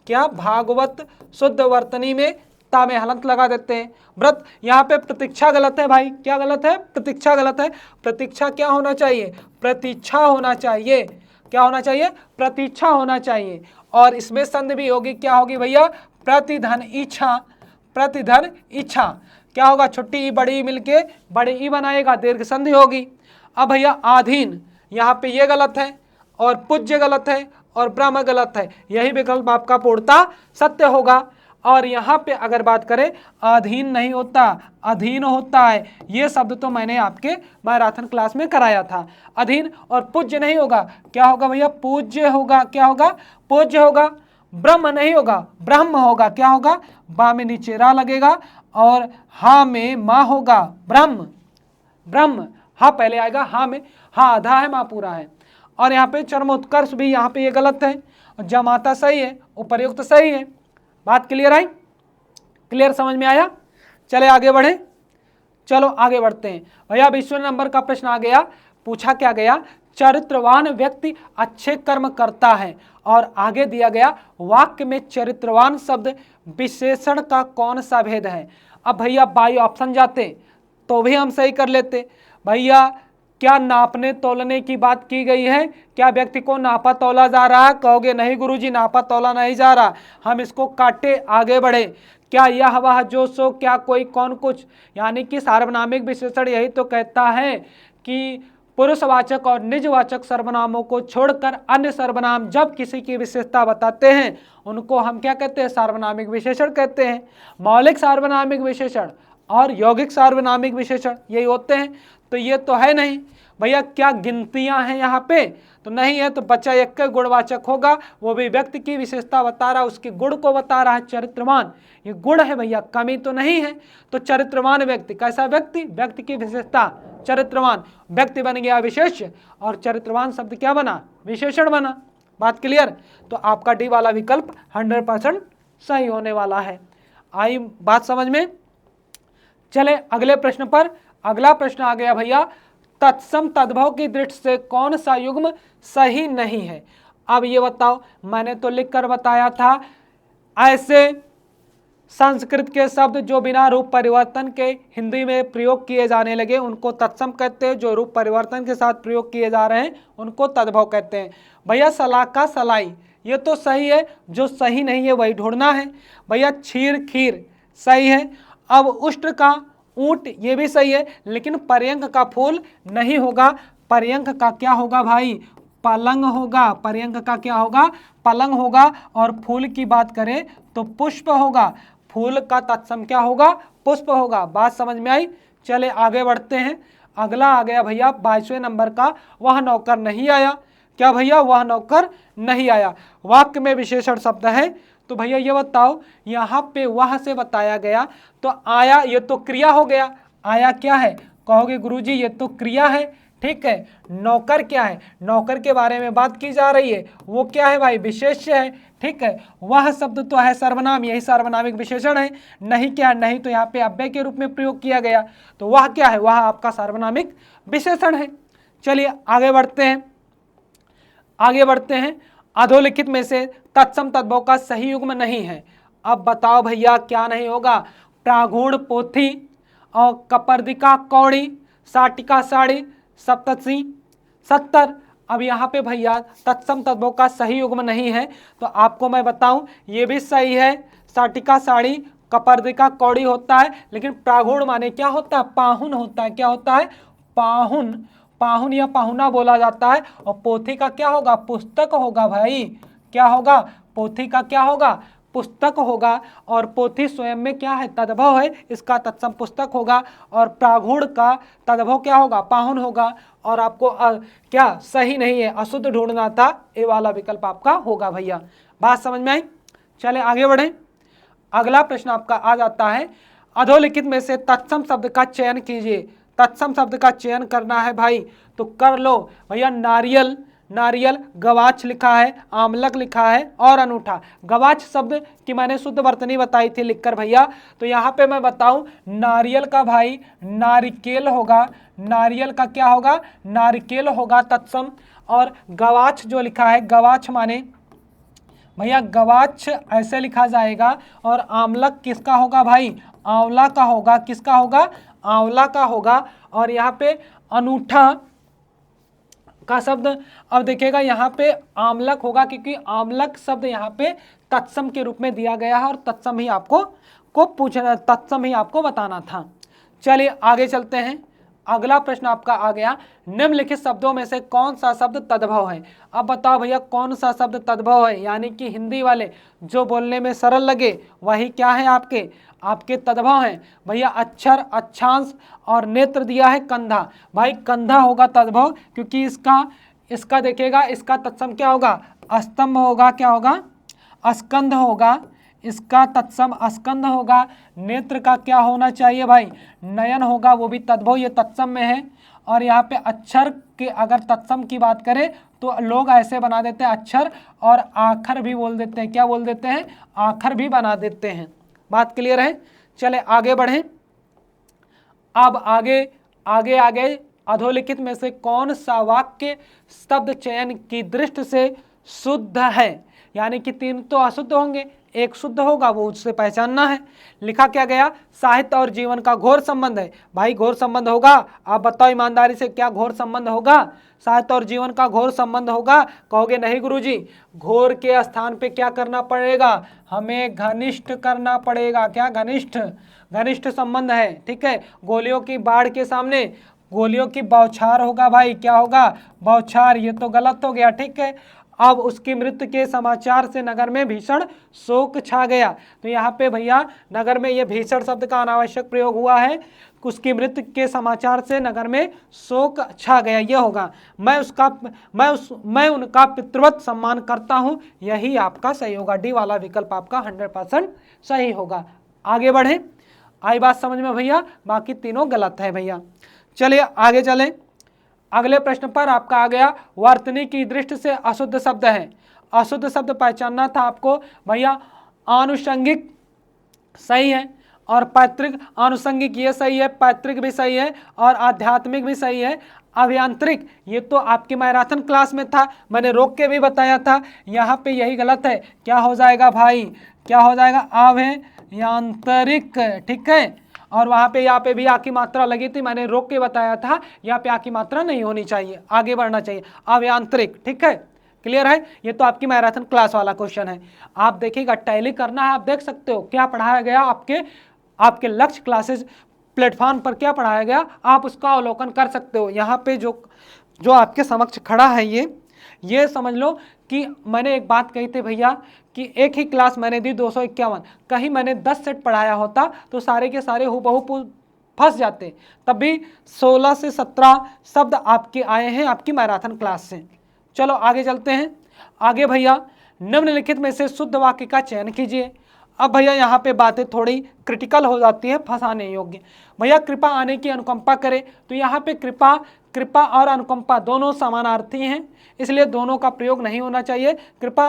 क्या, भागवत शुद्ध वर्तनी में ता में हलंत लगा देते हैं। व्रत, यहाँ पे प्रतीक्षा गलत है भाई, क्या गलत है, प्रतीक्षा गलत है, प्रतीक्षा क्या होना चाहिए, प्रतीक्षा होना चाहिए, क्या होना चाहिए, प्रतीक्षा होना चाहिए। और इसमें संध भी होगी, क्या होगी भैया, प्रतिधन इच्छा, प्रतिधन इच्छा, क्या होगा, छोटी ई बड़ी ई मिलके बड़ी ई बनाएगा, दीर्घ संधि होगी। अब भैया आधीन, यहाँ पे ये गलत है, और पूज्य गलत है, और ब्रह्म गलत है, यही विकल्प आपका पूर्णतः सत्य होगा। और यहाँ पे अगर बात करें, अधीन नहीं होता, अधीन होता है, ये शब्द तो मैंने आपके मैराथन क्लास में कराया था। अधीन, और पूज्य नहीं होगा, क्या होगा भैया, पूज्य होगा, क्या होगा, पूज्य होगा। ब्रह्म नहीं होगा, ब्रह्म होगा। क्या होगा? बा में नीचे रा लगेगा और हा में माँ होगा, ब्रह्म। ब्रह्म, हा पहले आएगा, हा में, हा आधा है, माँ पूरा है। और यहाँ पे चरमोत्कर्ष भी यहाँ पे ये गलत है, जमाता सही है, उपर्युक्त सही है। बात क्लियर आई? क्लियर, समझ में आया? चले आगे बढ़े, चलो आगे बढ़ते हैं भैया। 20वें नंबर का प्रश्न आ गया, पूछा क्या गया? चरित्रवान व्यक्ति अच्छे कर्म करता है, और आगे दिया गया वाक्य में चरित्रवान शब्द विशेषण का कौन सा भेद है? अब भैया बाई ऑप्शन जाते तो भी हम सही कर लेते। भैया क्या नापने तोलने की बात की गई है? क्या व्यक्ति को नापा तोला जा रहा है? कहोगे नहीं गुरुजी, नापा तोला नहीं जा रहा, हम इसको काटे आगे बढ़े। क्या यह वह जो सो, क्या कोई कौन कुछ, यानी कि सार्वनामिक विशेषण यही तो कहता है कि पुरुषवाचक और निजवाचक सर्वनामों को छोड़कर अन्य सर्वनाम जब किसी की विशेषता बताते हैं उनको हम क्या कहते हैं? सार्वनामिक विशेषण कहते हैं। मौलिक सार्वनामिक विशेषण और यौगिक सार्वनामिक विशेषण यही होते हैं। तो ये तो है नहीं भैया। क्या गिनतियां हैं यहाँ पे? तो नहीं है, तो बच्चा एक का गुणवाचक होगा, वो भी व्यक्ति की विशेषता बता रहा है, उसके गुण को बता रहा है, चरित्रवान, ये गुण है भैया, कमी तो नहीं है। तो चरित्रवान व्यक्ति, कैसा व्यक्ति? व्यक्ति की विशेषता, चरित्रवान। व्यक्ति बन गया विशेष्य और चरित्रवान शब्द क्या बना? विशेषण बना। बात क्लियर? तो आपका डी वाला विकल्प 100% सही होने वाला है। आई बात समझ में? चले अगले प्रश्न पर। अगला प्रश्न आ गया भैया, तत्सम तद्भव की दृष्टि से कौन सा युग्म सही नहीं है? अब ये बताओ, मैंने तो लिख कर बताया था, ऐसे संस्कृत के शब्द जो बिना रूप परिवर्तन के हिंदी में प्रयोग किए जाने लगे उनको तत्सम कहते हैं, जो रूप परिवर्तन के साथ प्रयोग किए जा रहे हैं उनको तद्भव कहते हैं। भैया सलाका सलाई, ये तो सही है, जो सही नहीं है वही ढूंढना है। भैया क्षीर खीर सही है। अब उष्ट्र का ऊंट, ये भी सही है, लेकिन पर्यंक का फूल नहीं होगा। पर्यंक का क्या होगा भाई? पलंग होगा। पर्यंक का क्या होगा? पलंग होगा। और फूल की बात करें तो पुष्प होगा। फूल का तत्सम क्या होगा? पुष्प होगा। बात समझ में आई? चले आगे बढ़ते हैं। अगला आ गया भैया 22वें नंबर का, वह नौकर नहीं आया। क्या भैया? वह नौकर नहीं आया। वाक्य में विशेषण शब्द है, तो भैया ये बताओ, यहाँ पे वह से बताया गया तो आया, ये तो क्रिया हो गया। आया क्या है? कहोगे गुरुजी ये तो क्रिया है, ठीक है। नौकर क्या है? नौकर के बारे में बात की जा रही है, वो क्या है भाई? विशेष्य है, ठीक है। वह शब्द तो है सर्वनाम, यही सार्वनामिक विशेषण है। नहीं क्या? नहीं तो यहाँ पे अव्यय के रूप में प्रयोग किया गया, तो वह क्या है? वह आपका सार्वनामिक विशेषण है। चलिए आगे बढ़ते हैं, आगे बढ़ते हैं। अधोलिखित में से तत्सम तद्भव का सही युग्म नहीं है। अब बताओ भैया क्या नहीं होगा? प्रागुण पोथी और कपर्दिका कौड़ी, साटिका साड़ी, सप्तसी 70। अब यहाँ पे भैया तत्सम तद्भव का सही युग्म नहीं है, तो आपको मैं बताऊं ये भी सही है। साटिका साड़ी, कपर्दिका कौड़ी होता है, लेकिन प्रागुण माने क्या होता है? पाहुन होता है। क्या होता है? पाहुन। पाहुन या पाहुना बोला जाता है। और पोथी का क्या होगा? पुस्तक होगा भाई। क्या होगा? पोथी का क्या होगा? पुस्तक होगा। और पोथी स्वयं में क्या है? तद्भव है, इसका तत्सम पुस्तक होगा। और प्रागुण का तद्भव क्या होगा? पाहुन होगा। और आपको क्या सही नहीं है, अशुद्ध ढूंढना था, ये वाला विकल्प आपका होगा भैया। बात समझ में आई? चले आगे बढ़े। अगला प्रश्न आपका आ जाता है, अधोलिखित में से तत्सम शब्द का चयन कीजिए। तत्सम शब्द का चयन करना है भाई, तो कर लो भैया। नारियल, नारियल, गवाच लिखा है, आमलक लिखा है और अनूठा। गवाच शब्द की मैंने शुद्ध वर्तनी बताई थी लिखकर भैया, तो यहाँ पे मैं बताऊं नारियल का भाई नारिकेल होगा। नारियल का क्या होगा? नारिकेल होगा तत्सम। और गवाच जो लिखा है, गवाच माने भैया गवाच ऐसे लिखा जाएगा। और आमलक किसका होगा भाई? आंवला का होगा। किसका होगा? आंवला का होगा। और यहाँ पे अनूठा का शब्द अब देखिएगा यहाँ पे आमलक होगा, क्योंकि आमलक शब्द यहाँ पे तत्सम के रूप में दिया गया है और तत्सम ही आपको पूछना, तत्सम ही आपको बताना था। चलिए आगे चलते हैं। अगला प्रश्न आपका आ गया, निम्नलिखित शब्दों में से कौन सा शब्द तद्भव है? अब बताओ भैया कौन सा शब्द तद्भव है, यानी कि हिंदी वाले जो बोलने में सरल लगे वही क्या है? आपके तद्भव हैं भैया। अक्षर, अक्षांश और नेत्र दिया है कंधा। भाई कंधा होगा तद्भव, क्योंकि इसका देखिएगा, इसका तत्सम क्या होगा? स्तंभ होगा। क्या होगा? स्कंध होगा, इसका तत्सम स्कंध होगा। नेत्र का क्या होना चाहिए भाई, नयन होगा, वो भी तद्भव, ये तत्सम में है। और यहाँ पे अक्षर के अगर तत्सम की बात करें तो लोग ऐसे बना देते हैं अक्षर और आखर भी बोल देते हैं, क्या बोल देते हैं, आखर भी बना देते हैं। बात क्लियर है। चले आगे बढ़ें। अब आगे आगे आगे अधोलिखित में से कौन सा वाक्य शब्द चयन की दृष्टि से शुद्ध है, यानी कि 3 तो अशुद्ध होंगे, एक शुद्ध होगा, वो उससे पहचानना है। लिखा क्या गया, साहित्य और जीवन का घोर संबंध है। भाई घोर संबंध होगा, आप बताओ ईमानदारी से, क्या घोर संबंध होगा, साहित्य और जीवन का घोर संबंध होगा। कहोगे नहीं गुरुजी, घोर के स्थान पे क्या करना पड़ेगा, हमें घनिष्ठ करना पड़ेगा। क्या घनिष्ठ, घनिष्ठ संबंध है, ठीक है। गोलियों की बाढ़ के सामने गोलियों की बौछार होगा भाई, क्या होगा, बौछार, ये तो गलत हो गया, ठीक है। अब उसकी मृत्यु के समाचार से नगर में भीषण शोक छा गया, तो यहाँ पे भैया नगर में ये भीषण शब्द का अनावश्यक प्रयोग हुआ है। उसकी मृत्यु के समाचार से नगर में शोक छा गया, ये होगा। मैं उनका पितृवत सम्मान करता हूँ, यही आपका सही होगा। डी वाला विकल्प आपका 100% सही होगा। आगे बढ़े, आई बात समझ में भैया, बाकी तीनों गलत है भैया। चलिए आगे चलें। अगले प्रश्न पर आपका आ गया, वर्तनी की दृष्टि से अशुद्ध शब्द है। अशुद्ध शब्द पहचानना था आपको भैया। आनुषंगिक सही है और पैतृक, आनुषंगिक ये सही है, पैतृक भी सही है और आध्यात्मिक भी सही है। अभियांत्रिक ये तो आपकी मैराथन क्लास में था, मैंने रोक के भी बताया था, यहाँ पे यही गलत है। क्या हो जाएगा भाई, क्या हो जाएगा, अभियांत्रिक, ठीक है। और वहाँ पे यहाँ पे भी आ की मात्रा लगी थी, मैंने रोक के बताया था, यहाँ पे आ की मात्रा नहीं होनी चाहिए, आगे बढ़ना चाहिए, अभियांत्रिक, ठीक है। क्लियर है, ये तो आपकी मैराथन क्लास वाला क्वेश्चन है। आप देखिएगा, टैली करना है, आप देख सकते हो क्या पढ़ाया गया आपके लक्ष्य क्लासेस प्लेटफॉर्म पर क्या पढ़ाया गया, आप उसका अवलोकन कर सकते हो। यहाँ पे जो आपके समक्ष खड़ा है, ये समझ लो कि मैंने एक बात कही थी भैया कि एक ही क्लास मैंने दी 251, कहीं मैंने 10 सेट पढ़ाया होता तो सारे के सारे हूबहू फंस जाते। तब भी 16 से 17 शब्द आपके आए हैं आपकी मैराथन क्लास से। चलो आगे चलते हैं। आगे भैया, निम्नलिखित में से शुद्ध वाक्य का चयन कीजिए। अब भैया यहाँ पे बातें थोड़ी क्रिटिकल हो जाती है, फंसाने योग्य। भैया कृपा आने की अनुकंपा करे, तो यहाँ पे कृपा और अनुकंपा दोनों समानार्थी हैं, इसलिए दोनों का प्रयोग नहीं होना चाहिए। कृपा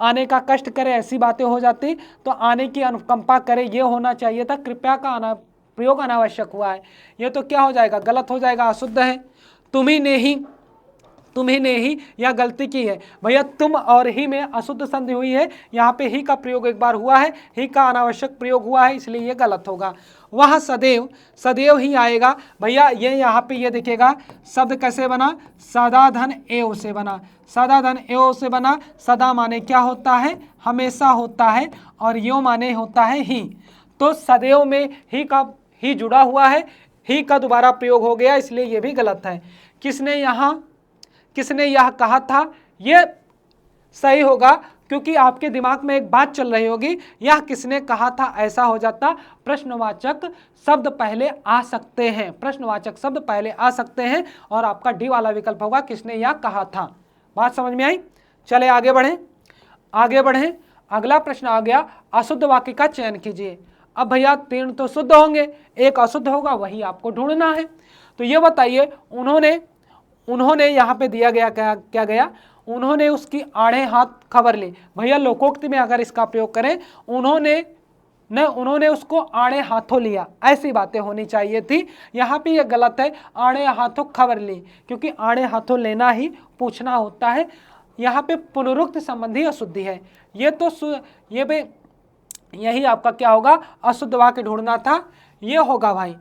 आने का कष्ट करे ऐसी बातें हो जाती, तो आने की अनुकंपा करे ये होना चाहिए था। कृपया का प्रयोग अनावश्यक हुआ है, ये तो क्या हो जाएगा, गलत हो जाएगा, अशुद्ध है। तुम्ही ने ही यह गलती की है। भैया तुम और ही में अशुद्ध संधि हुई है, यहाँ पे ही का प्रयोग एक बार हुआ है, ही का अनावश्यक प्रयोग हुआ है, इसलिए ये गलत होगा। वह सदैव ही आएगा। भैया ये यहाँ पे ये दिखेगा, शब्द कैसे बना, सदा धन एव से बना, सदा धन एव से बना। सदा माने क्या होता है, हमेशा होता है, और यो माने होता है ही। तो सदैव में ही जुड़ा हुआ है, ही का दोबारा प्रयोग हो गया, इसलिए ये भी गलत है। किसने यह कहा था, यह सही होगा, क्योंकि आपके दिमाग में एक बात चल रही होगी, यह किसने कहा था, ऐसा हो जाता। प्रश्नवाचक शब्द पहले आ सकते हैं, प्रश्नवाचक शब्द पहले आ सकते हैं, और आपका डी वाला विकल्प होगा किसने यह कहा था। बात समझ में आई। चले आगे बढ़ें। अगला प्रश्न आ गया, अशुद्ध वाक्य का चयन कीजिए। अब भैया 3 तो शुद्ध होंगे, एक अशुद्ध होगा, वही आपको ढूंढना है। तो ये बताइए, उन्होंने यहाँ पे दिया गया क्या गया, उन्होंने उसकी आड़े हाथ खबर ली। भैया लोकोक्ति में अगर इसका प्रयोग करें, उन्होंने उसको आड़े हाथों लिया, ऐसी बातें होनी चाहिए थी। यहाँ पे ये गलत है, आड़े हाथों खबर ली, क्योंकि आड़े हाथों लेना ही पूछना होता है। यहाँ पे पुनरुक्त संबंधी अशुद्धि है, यही आपका क्या होगा, अशुद्ध वाक्य ढूंढना था, ये होगा भाई,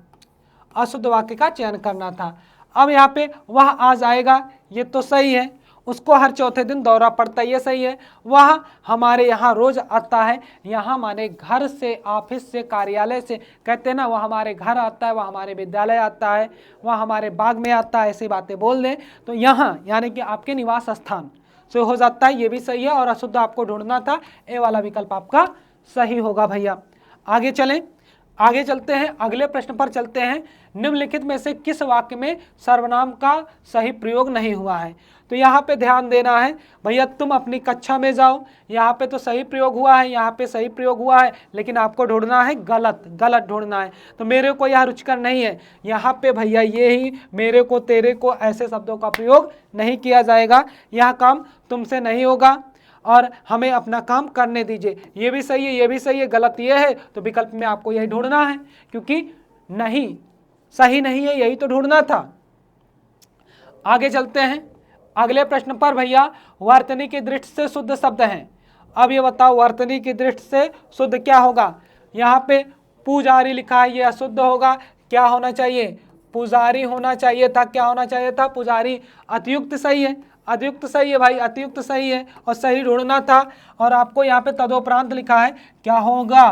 अशुद्ध वाक्य का चयन करना था। अब यहाँ पे वह आ जाएगा, ये तो सही है, उसको हर चौथे दिन दौरा पड़ता है, ये सही है। वह हमारे यहाँ रोज आता है, यहाँ माने घर से, ऑफिस से, कार्यालय से, कहते हैं ना, वह हमारे घर आता है, वह हमारे विद्यालय आता है, वह हमारे बाग में आता है, ऐसी बातें बोल दें तो यहाँ यानी कि आपके निवास स्थान से हो जाता है, ये भी सही है। और अशुद्ध आपको ढूंढना था, ए वाला विकल्प आपका सही होगा भैया। आगे चलें। आगे चलते हैं, अगले प्रश्न पर चलते हैं। निम्नलिखित में से किस वाक्य में सर्वनाम का सही प्रयोग नहीं हुआ है? तो यहाँ पे ध्यान देना है भैया, तुम अपनी कक्षा में जाओ, यहाँ पे तो सही प्रयोग हुआ है, यहाँ पे सही प्रयोग हुआ है, लेकिन आपको ढूंढना है गलत, गलत ढूंढना है। तो मेरे को यह रुचिकर नहीं है, यहाँ पे भैया ये ही मेरे को, तेरे को, ऐसे शब्दों का प्रयोग नहीं किया जाएगा। यह काम तुमसे नहीं होगा और हमें अपना काम करने दीजिए। ये भी सही है, ये भी सही है, गलत ये है, तो विकल्प में आपको यही ढूंढना है, क्योंकि नहीं, सही नहीं है, यही तो ढूंढना था। आगे चलते हैं अगले प्रश्न पर। भैया वर्तनी की दृष्टि से शुद्ध शब्द हैं। अब ये बताओ वर्तनी की दृष्टि से शुद्ध क्या होगा? यहाँ पे पुजारी लिखा है, ये अशुद्ध होगा। क्या होना चाहिए? पुजारी होना चाहिए था। क्या होना चाहिए था? पुजारी। अतियुक्त सही है, अतियुक्त सही है भाई, अतियुक्त सही है और सही ढूंढना था। और आपको यहाँ पे तदोपरांत लिखा है, क्या होगा?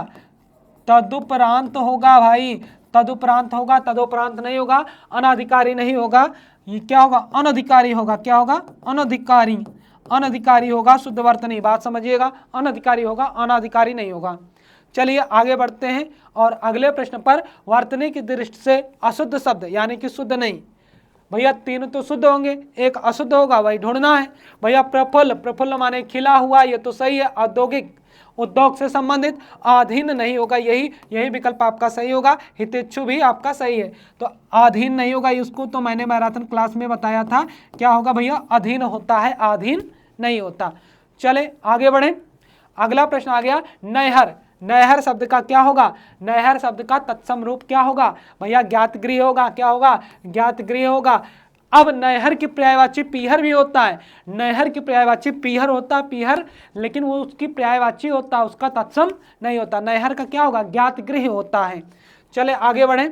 तदुपरांत होगा भाई, तदुपरांत होगा, तदोपरांत नहीं होगा, अनाधिकारी नहीं होगा। ये क्या होगा? अनधिकारी होगा। क्या होगा? अनधिकारी, अनधिकारी होगा शुद्ध वर्तनी। बात समझिएगा, अनधिकारी होगा, अनाधिकारी नहीं होगा। चलिए आगे बढ़ते हैं और अगले प्रश्न पर। वर्तनी की दृष्टि से अशुद्ध शब्द यानी कि शुद्ध नहीं। भैया तीन तो शुद्ध होंगे, एक अशुद्ध होगा, वही ढूंढना है। भैया प्रफुल्ल, प्रफुल्ल माने खिला हुआ, ये तो सही है। औद्योगिक, उद्योग से संबंधित। अधीन नहीं होगा, यही विकल्प आपका सही होगा। हितेच्छु भी आपका सही है, तो अधीन नहीं होगा। इसको तो मैंने मैराथन क्लास में बताया था। क्या होगा भैया? अधीन होता है, अधीन नहीं होता। चले आगे बढ़े, अगला प्रश्न आ गया नैहर। नैहर शब्द का क्या होगा? नैहर शब्द का तत्सम रूप क्या होगा? भैया ज्ञात गृह होगा। क्या होगा? ज्ञात गृह होगा। अब नैहर की पर्यायवाची पीहर भी होता है। नैहर की पर्यायवाची पीहर होता है, पीहर, लेकिन वो उसकी पर्यायवाची होता है, उसका तत्सम नहीं होता। नैहर का क्या होगा? ज्ञात गृह होता है। चले आगे बढ़े,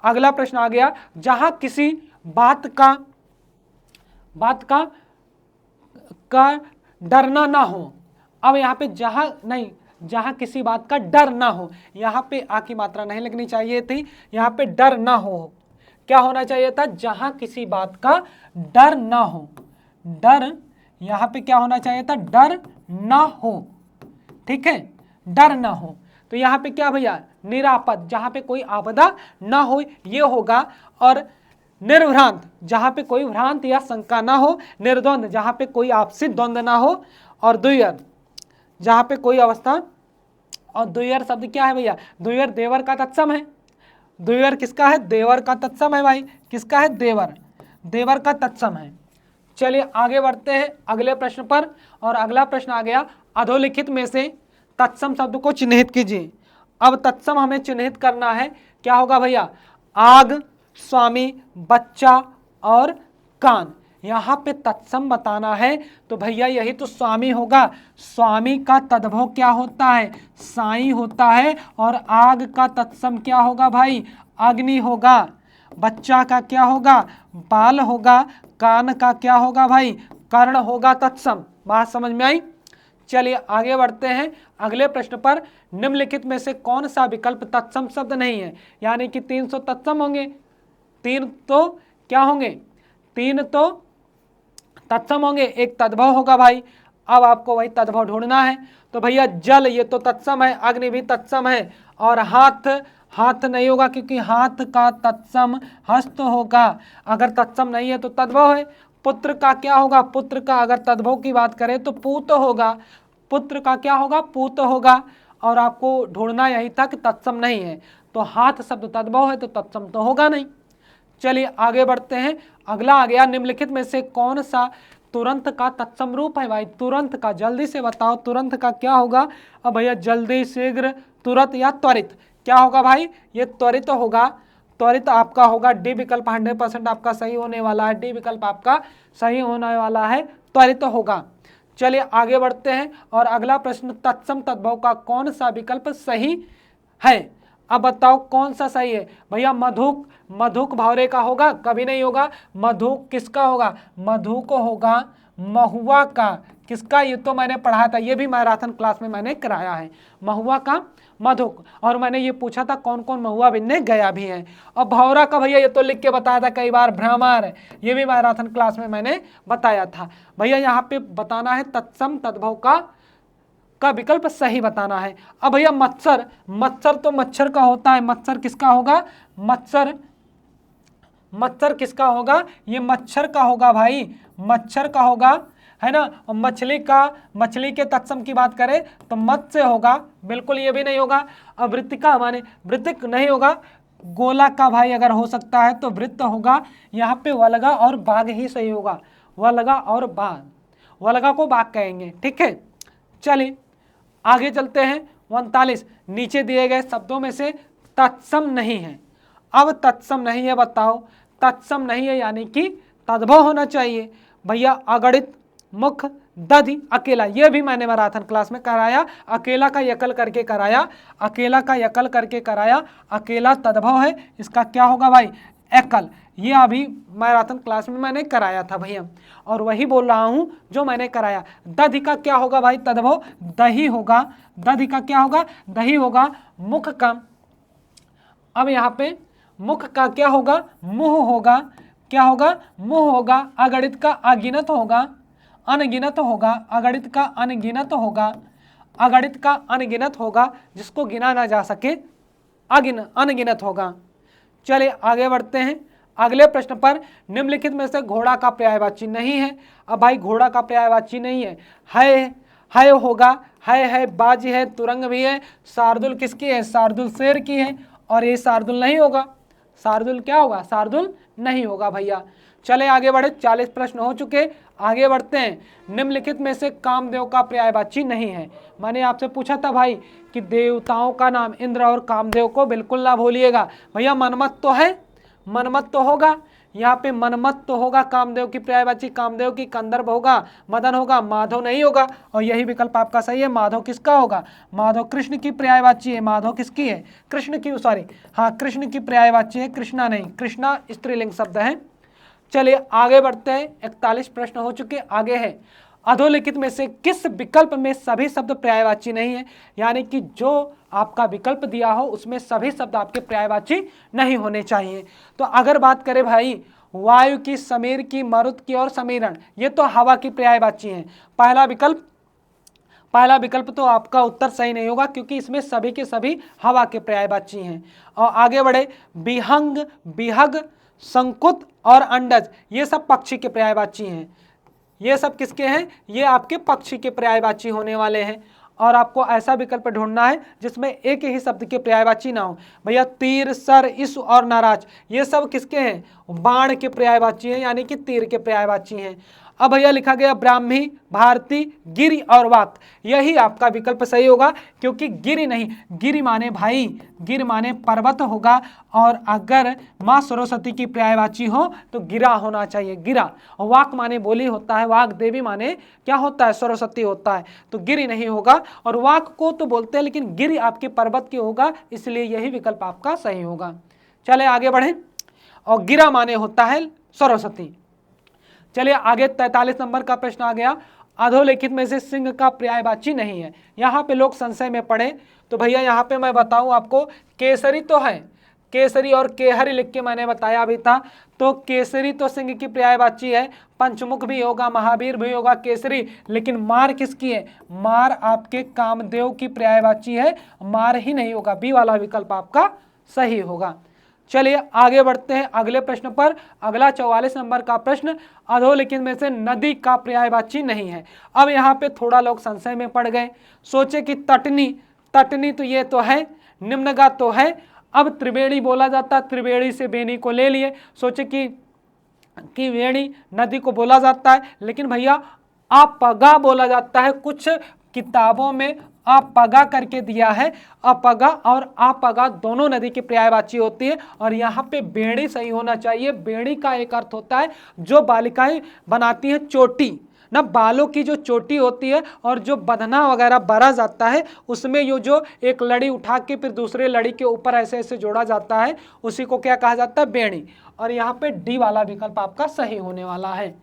अगला प्रश्न आ गया। जहां किसी बात का डरना ना हो। अब यहाँ पे जहां किसी बात का डर ना हो, यहाँ पे आ की मात्रा नहीं लगनी चाहिए थी, यहाँ पे डर ना हो। क्या होना चाहिए था? जहां किसी बात का डर ना हो। डर, यहाँ पे क्या होना चाहिए था? डर ना हो। ठीक है, डर ना हो। तो यहाँ पे क्या भैया? निरापद, जहां पे कोई आपदा ना हो, ये होगा। और निर्भ्रांत, जहां पे कोई भ्रांत या शंका ना हो। निर्द्वंद, जहां पे कोई आपसी द्वंद्व ना हो। और द्वियर, जहां पे कोई अवस्था। और द्वियर शब्द क्या है भैया? द्वियर देवर का तत्सम है। द्वियर किसका है? देवर का तत्सम है भाई। किसका है? देवर, देवर का तत्सम है। चलिए आगे बढ़ते हैं अगले प्रश्न पर। और अगला प्रश्न आ गया, अधोलिखित में से तत्सम शब्द को चिन्हित कीजिए। अब तत्सम हमें चिन्हित करना है। क्या होगा भैया? आग, स्वामी, बच्चा और कान। यहाँ पे तत्सम बताना है, तो भैया यही तो स्वामी होगा। स्वामी का तद्भव क्या होता है? साई होता है। और आग का तत्सम क्या होगा भाई? अग्नि होगा। बच्चा का क्या होगा? बाल होगा। कान का क्या होगा भाई? कर्ण होगा तत्सम। बात समझ में आई? चलिए आगे बढ़ते हैं अगले प्रश्न पर। निम्नलिखित में से कौन सा विकल्प तत्सम शब्द नहीं है? यानी कि 300 तत्सम होंगे, 3 तो क्या होंगे? 3 तो तत्सम होंगे, एक तद्भव होगा भाई। अब आपको वही तद्भव ढूंढना है। तो भैया जल, ये तो तत्सम है। अग्नि भी तत्सम है। और हाथ, हाथ नहीं होगा, क्योंकि हाथ का तत्सम हस्त होगा। अगर तत्सम नहीं है तो तद्भव है। पुत्र का क्या होगा? पुत्र का अगर तद्भव की बात करें तो पूत होगा। पुत्र का क्या होगा? पूत होगा। और आपको ढूंढना यही था कि तत्सम नहीं है, तो हाथ शब्द तद्भव है, तो तत्सम तो होगा नहीं। चलिए आगे बढ़ते हैं, अगला आ गया। निम्नलिखित में से कौन सा तुरंत का तत्सम रूप है भाई? तुरंत का, जल्दी से बताओ, तुरंत का क्या होगा? अब भैया जल्दी, शीघ्र, तुरंत या त्वरित। क्या होगा भाई? ये त्वरित होगा। त्वरित आपका होगा डी विकल्प। 100% आपका सही होने वाला है। डी विकल्प आपका सही होने वाला है, त्वरित होगा। चलिए आगे बढ़ते हैं और अगला प्रश्न, तत्सम तद्भव का कौन सा विकल्प सही है? अब बताओ कौन सा सही है भैया? मधुक, मधुक भौरे का होगा? कभी नहीं होगा। मधुक किसका होगा? मधु को होगा। महुआ का किसका? ये तो मैंने पढ़ा था, ये भी मैराथन क्लास में मैंने कराया है। महुआ का मधुक। और मैंने ये पूछा था कौन कौन महुआ बिनने गया भी है। और भौरा का भैया ये तो लिख के बताया था कई बार, भ्रमर, ये भी मैराथन क्लास में मैंने बताया था। भैया यहाँ पे बताना है तत्सम तद्भव का का विकल्प सही बताना है। अब भैया मत्सर, मत्सर तो मच्छर का होता है, मत्सर किसका होगा, मत्सर, मत्सर किसका होगा, ये मच्छर का होगा भाई, मच्छर का होगा, है ना। और मछली का, मछली के तत्सम की बात करें तो मत्स्य होगा, बिल्कुल ये भी नहीं होगा। अब वृत्तिका माने वृत्तिक नहीं होगा, गोला का भाई अगर हो सकता है तो वृत्त होगा। यहाँ पे वलगा और बाघ ही सही होगा, वलगा और बाघ, वलगा को बाघ कहेंगे, ठीक है। चलिए आगे चलते हैं। 39 नीचे दिए गए शब्दों में से तत्सम नहीं है। अब तत्सम नहीं है, बताओ, तत्सम नहीं है यानी कि तद्भव होना चाहिए। भैया अगणित, मुख, दधि, अकेला, ये भी मैंने मैराथन क्लास में कराया, अकेला का यकल करके कराया, अकेला का यकल करके कराया, अकेला तद्भव है, इसका क्या होगा भाई, एकल। ये अभी मैराथन क्लास में मैंने कराया था भैया, और वही बोल रहा हूँ जो मैंने कराया। दधि का क्या होगा भाई, तद्भव दही होगा, दधि का क्या होगा, दही होगा। मुख का, अब यहाँ पे मुख का क्या होगा, मुंह होगा, क्या होगा, मुंह होगा। अगणित का अगिनत होगा, अनगिनत होगा, अगणित का अनगिनत होगा, अगणित का अनगिनत होगा, जिसको गिना ना जा सके अनगिनत होगा। चलिए आगे बढ़ते हैं अगले प्रश्न पर। निम्नलिखित में से घोड़ा का पर्यायवाची नहीं है। अब भाई घोड़ा का पर्यायवाची नहीं है होगा, है बाज है, तुरंग भी है। शार्दुल किसकी है, शार्दुल शेर की है, और ये शार्दुल नहीं होगा, शार्दुल क्या होगा, शार्दुल नहीं होगा भैया। चले आगे बढ़े, 40 प्रश्न हो चुके, आगे बढ़ते हैं। निम्नलिखित में से कामदेव का पर्यायवाची नहीं है। मैंने आपसे पूछा था भाई कि देवताओं का नाम इंद्र और कामदेव को बिल्कुल ना भूलिएगा। भैया मनमत तो है, मनमत तो होगा, यहाँ पे मनमत तो होगा कामदेव की पर्यायवाची, कामदेव की कंदर्प होगा, मदन होगा, माधव नहीं होगा, और यही विकल्प आपका सही है। माधव किसका होगा, माधव कृष्ण की पर्यायवाची है, माधव किसकी है, कृष्ण की, सॉरी हाँ कृष्ण की पर्यायवाची है, कृष्णा नहीं, कृष्णा स्त्रीलिंग शब्द है। चलिए आगे बढ़ते हैं, 41 प्रश्न हो चुके, आगे है। अधोलिखित में से किस विकल्प में सभी शब्द पर्यायवाची नहीं है, यानी कि जो आपका विकल्प दिया हो उसमें सभी शब्द आपके पर्यायवाची नहीं होने चाहिए। तो अगर बात करें भाई वायु की, समीर की, मरुत की और समीरण, ये तो हवा की पर्यायवाची है। पहला विकल्प तो आपका उत्तर सही नहीं होगा, क्योंकि इसमें सभी के सभी हवा के पर्यायवाची हैं। और आगे बढ़े, विहंग, विहग, संकुत और अंडज, ये सब पक्षी के पर्यायवाची हैं। ये सब किसके हैं, ये आपके पक्षी के पर्यायवाची होने वाले हैं। और आपको ऐसा विकल्प ढूंढना है जिसमें एक ही शब्द के पर्यायवाची ना हो। भैया तीर, सर, इस और नाराज, ये सब किसके हैं, बाण के पर्यायवाची हैं, यानी कि तीर के पर्यायवाची हैं। अब भैया लिखा गया ब्राह्मी, भारती, गिरि और वाक, यही आपका विकल्प सही होगा, क्योंकि गिरि नहीं, गिरि माने भाई, गिर माने पर्वत होगा, और अगर माँ सरस्वती की पर्यायवाची हो तो गिरा होना चाहिए, गिरा। वाक माने बोली होता है, वाक देवी माने क्या होता है, सरस्वती होता है, तो गिरि नहीं होगा। और वाक को तो बोलते हैं, लेकिन गिरि आपके पर्वत की होगा, इसलिए यही विकल्प आपका सही होगा। चले आगे बढ़े, और गिरा माने होता है सरस्वती। चलिए आगे 43 नंबर का प्रश्न आ गया। अधोलिखित में से सिंह का पर्यायवाची नहीं है। यहाँ पे लोग संशय में पड़े, तो भैया यहाँ पे मैं बताऊं आपको, केसरी तो है, केसरी और केहरी लिख के मैंने बताया भी था, तो केसरी तो सिंह की पर्यायवाची है, पंचमुख भी होगा, महावीर भी होगा केसरी, लेकिन मार किसकी है, मार आपके कामदेव की पर्यायवाची है, मार ही नहीं होगा, बी वाला विकल्प आपका सही होगा। चलिए आगे बढ़ते हैं अगले प्रश्न पर। अगला 44 नंबर का प्रश्न, अधोलिखित में से नदी का पर्यायवाची नहीं है। अब यहाँ पे थोड़ा लोग संशय में पड़ गए, सोचे कि तटनी, तटनी तो ये तो है, निम्नगा तो है, अब त्रिवेणी बोला जाता, त्रिवेणी से बेनी को ले लिए, सोचे कि वेणी नदी को बोला जाता है, लेकिन भैया अपगा बोला जाता है। कुछ किताबों में अपगा करके दिया है, अपगा और अपगा दोनों नदी की पर्यायवाची होती है, और यहाँ पे बेड़ी सही होना चाहिए। बेड़ी का एक अर्थ होता है जो बालिकाएं बनाती हैं चोटी, ना बालों की जो चोटी होती है, और जो बंधना वगैरह बरा जाता है, उसमें ये जो एक लड़ी उठा के फिर दूसरे लड़ी के ऊपर ऐसे ऐसे जोड़ा जाता है, उसी को क्या कहा जाता है, बेड़ी। और यहाँ पे डी वाला विकल्प आपका सही होने वाला है।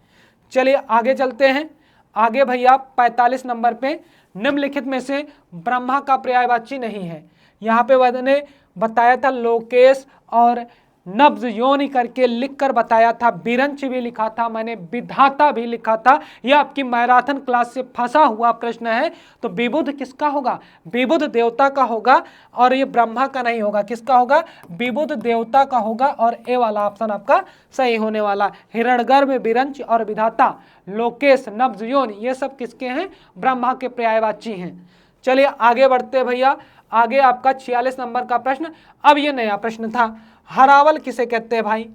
चलिए आगे चलते हैं, आगे भैया 45 नंबर पे, निम्नलिखित में से ब्रह्मा का पर्यायवाची नहीं है। यहाँ पे मैंने बताया था लोकेश और नब्ज योनि करके लिखकर बताया था, बिरंच भी लिखा था मैंने, विधाता भी लिखा था। यह आपकी मैराथन क्लास से फंसा हुआ प्रश्न है। तो विबुध किसका होगा? विबुध देवता का होगा, और ये ब्रह्मा का नहीं होगा। किसका होगा? विबुध देवता का होगा, और ए वाला ऑप्शन आपका सही होने वाला। हिरण्यगर्भ, बिरंच और विधाता, लोकेश, नब्ज, योनि, ये सब किसके हैं? ब्रह्मा के पर्यायवाची हैं। चलिए आगे बढ़ते भैया। आगे आपका 46 नंबर का प्रश्न। अब ये नया प्रश्न था, हरावल किसे कहते हैं भाई?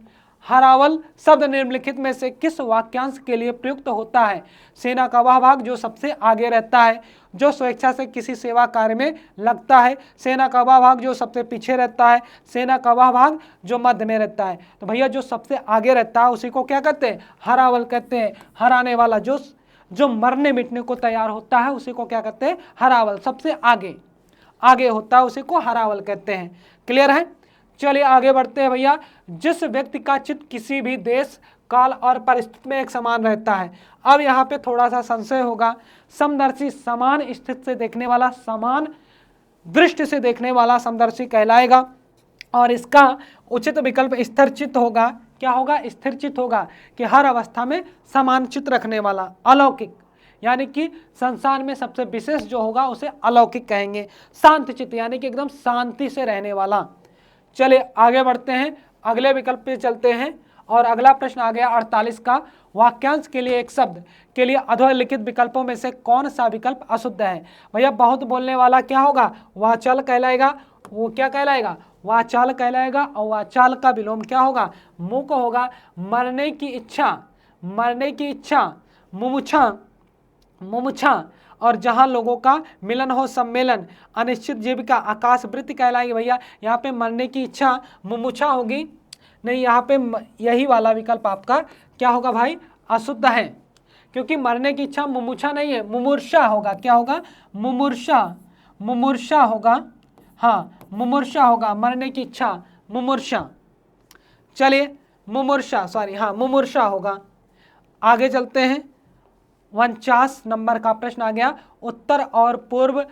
हरावल शब्द निम्नलिखित में से किस वाक्यांश के लिए प्रयुक्त होता है? सेना का वह भाग जो सबसे आगे रहता है, जो स्वेच्छा से किसी सेवा कार्य में लगता है। सेना का वह भाग जो सबसे पीछे रहता है। सेना का वह भाग जो मध्य में रहता है। तो भैया जो सबसे आगे रहता है उसी को क्या कहते हैं? हरावल कहते हैं। हराने वाला जो मरने मिटने को तैयार होता है उसी को क्या कहते हैं? हरावल। सबसे आगे होता है उसी को हरावल कहते हैं। क्लियर है? चलिए आगे बढ़ते हैं भैया। जिस व्यक्ति का चित्त किसी भी देश, काल और परिस्थिति में एक समान रहता है। अब यहाँ पे थोड़ा सा संशय होगा। समदर्शी, समान स्थिति से देखने वाला, समान दृष्टि से देखने वाला समदर्शी कहलाएगा, और इसका उचित विकल्प स्थिर चित्त होगा। क्या होगा? स्थिर चित्त होगा, कि हर अवस्था में समान चित्त रखने वाला। अलौकिक, यानी कि संसार में सबसे विशेष जो होगा उसे अलौकिक कहेंगे। शांत चित्त, यानी कि एकदम शांति से रहने वाला। चलिए आगे बढ़ते हैं, अगले विकल्प पे चलते हैं। और अगला प्रश्न आ गया 48 का। वाक्यांश के लिए एक शब्द के लिए अधोलिखित विकल्पों में से कौन सा विकल्प अशुद्ध है? भैया बहुत बोलने वाला क्या होगा? वाचाल कहलाएगा। वो क्या कहलाएगा? वाचाल कहलाएगा। और वाचाल का विलोम क्या होगा? मूक होगा। मरने की इच्छा, मुमुक्षा, और जहां लोगों का मिलन हो, सम्मेलन। अनिश्चित जीविका, आकाश वृत्ति कहलाएगी। भैया यहाँ पे मरने की इच्छा मुमुक्षा होगी, नहीं, यहाँ पे यही वाला विकल्प आपका क्या होगा भाई? अशुद्ध है, क्योंकि मरने की इच्छा मुमुक्षा नहीं है, मुमूर्षा होगा। क्या होगा? मुमूर्षा होगा। हाँ, मुमूर्षा होगा, मरने की इच्छा मुमूर्षा। चलिए मुमूर्षा होगा। आगे चलते हैं। 49 नंबर का प्रश्न आ गया। उत्तर और पूर्व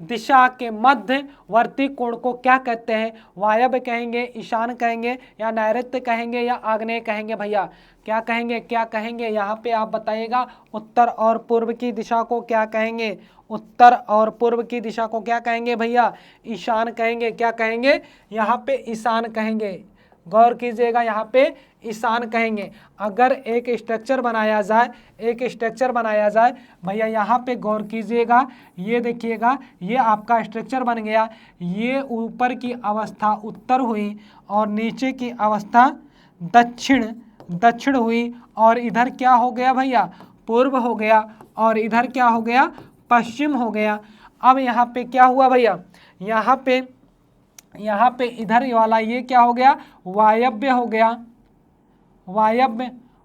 दिशा के मध्यवर्ती कोण को क्या कहते हैं? वायव्य कहेंगे, ईशान कहेंगे, या नैऋत्य कहेंगे, या आग्नेय कहेंगे? भैया क्या कहेंगे यहाँ पे आप बताइएगा। उत्तर और पूर्व की दिशा को क्या कहेंगे? उत्तर और पूर्व की दिशा को क्या कहेंगे भैया? ईशान कहेंगे। क्या कहेंगे? यहाँ पे ईशान कहेंगे। गौर कीजिएगा, यहाँ पे ईशान कहेंगे। अगर एक स्ट्रक्चर बनाया जाए भैया, यहाँ पे गौर कीजिएगा, ये देखिएगा, ये आपका स्ट्रक्चर बन गया। ये ऊपर की अवस्था उत्तर हुई, और नीचे की अवस्था दक्षिण हुई, और इधर क्या हो गया भैया? पूर्व हो गया, और इधर क्या हो गया? पश्चिम हो गया। अब यहाँ पे क्या हुआ भैया? यहाँ पे इधर वाला ये क्या हो गया? वायव्य हो गया,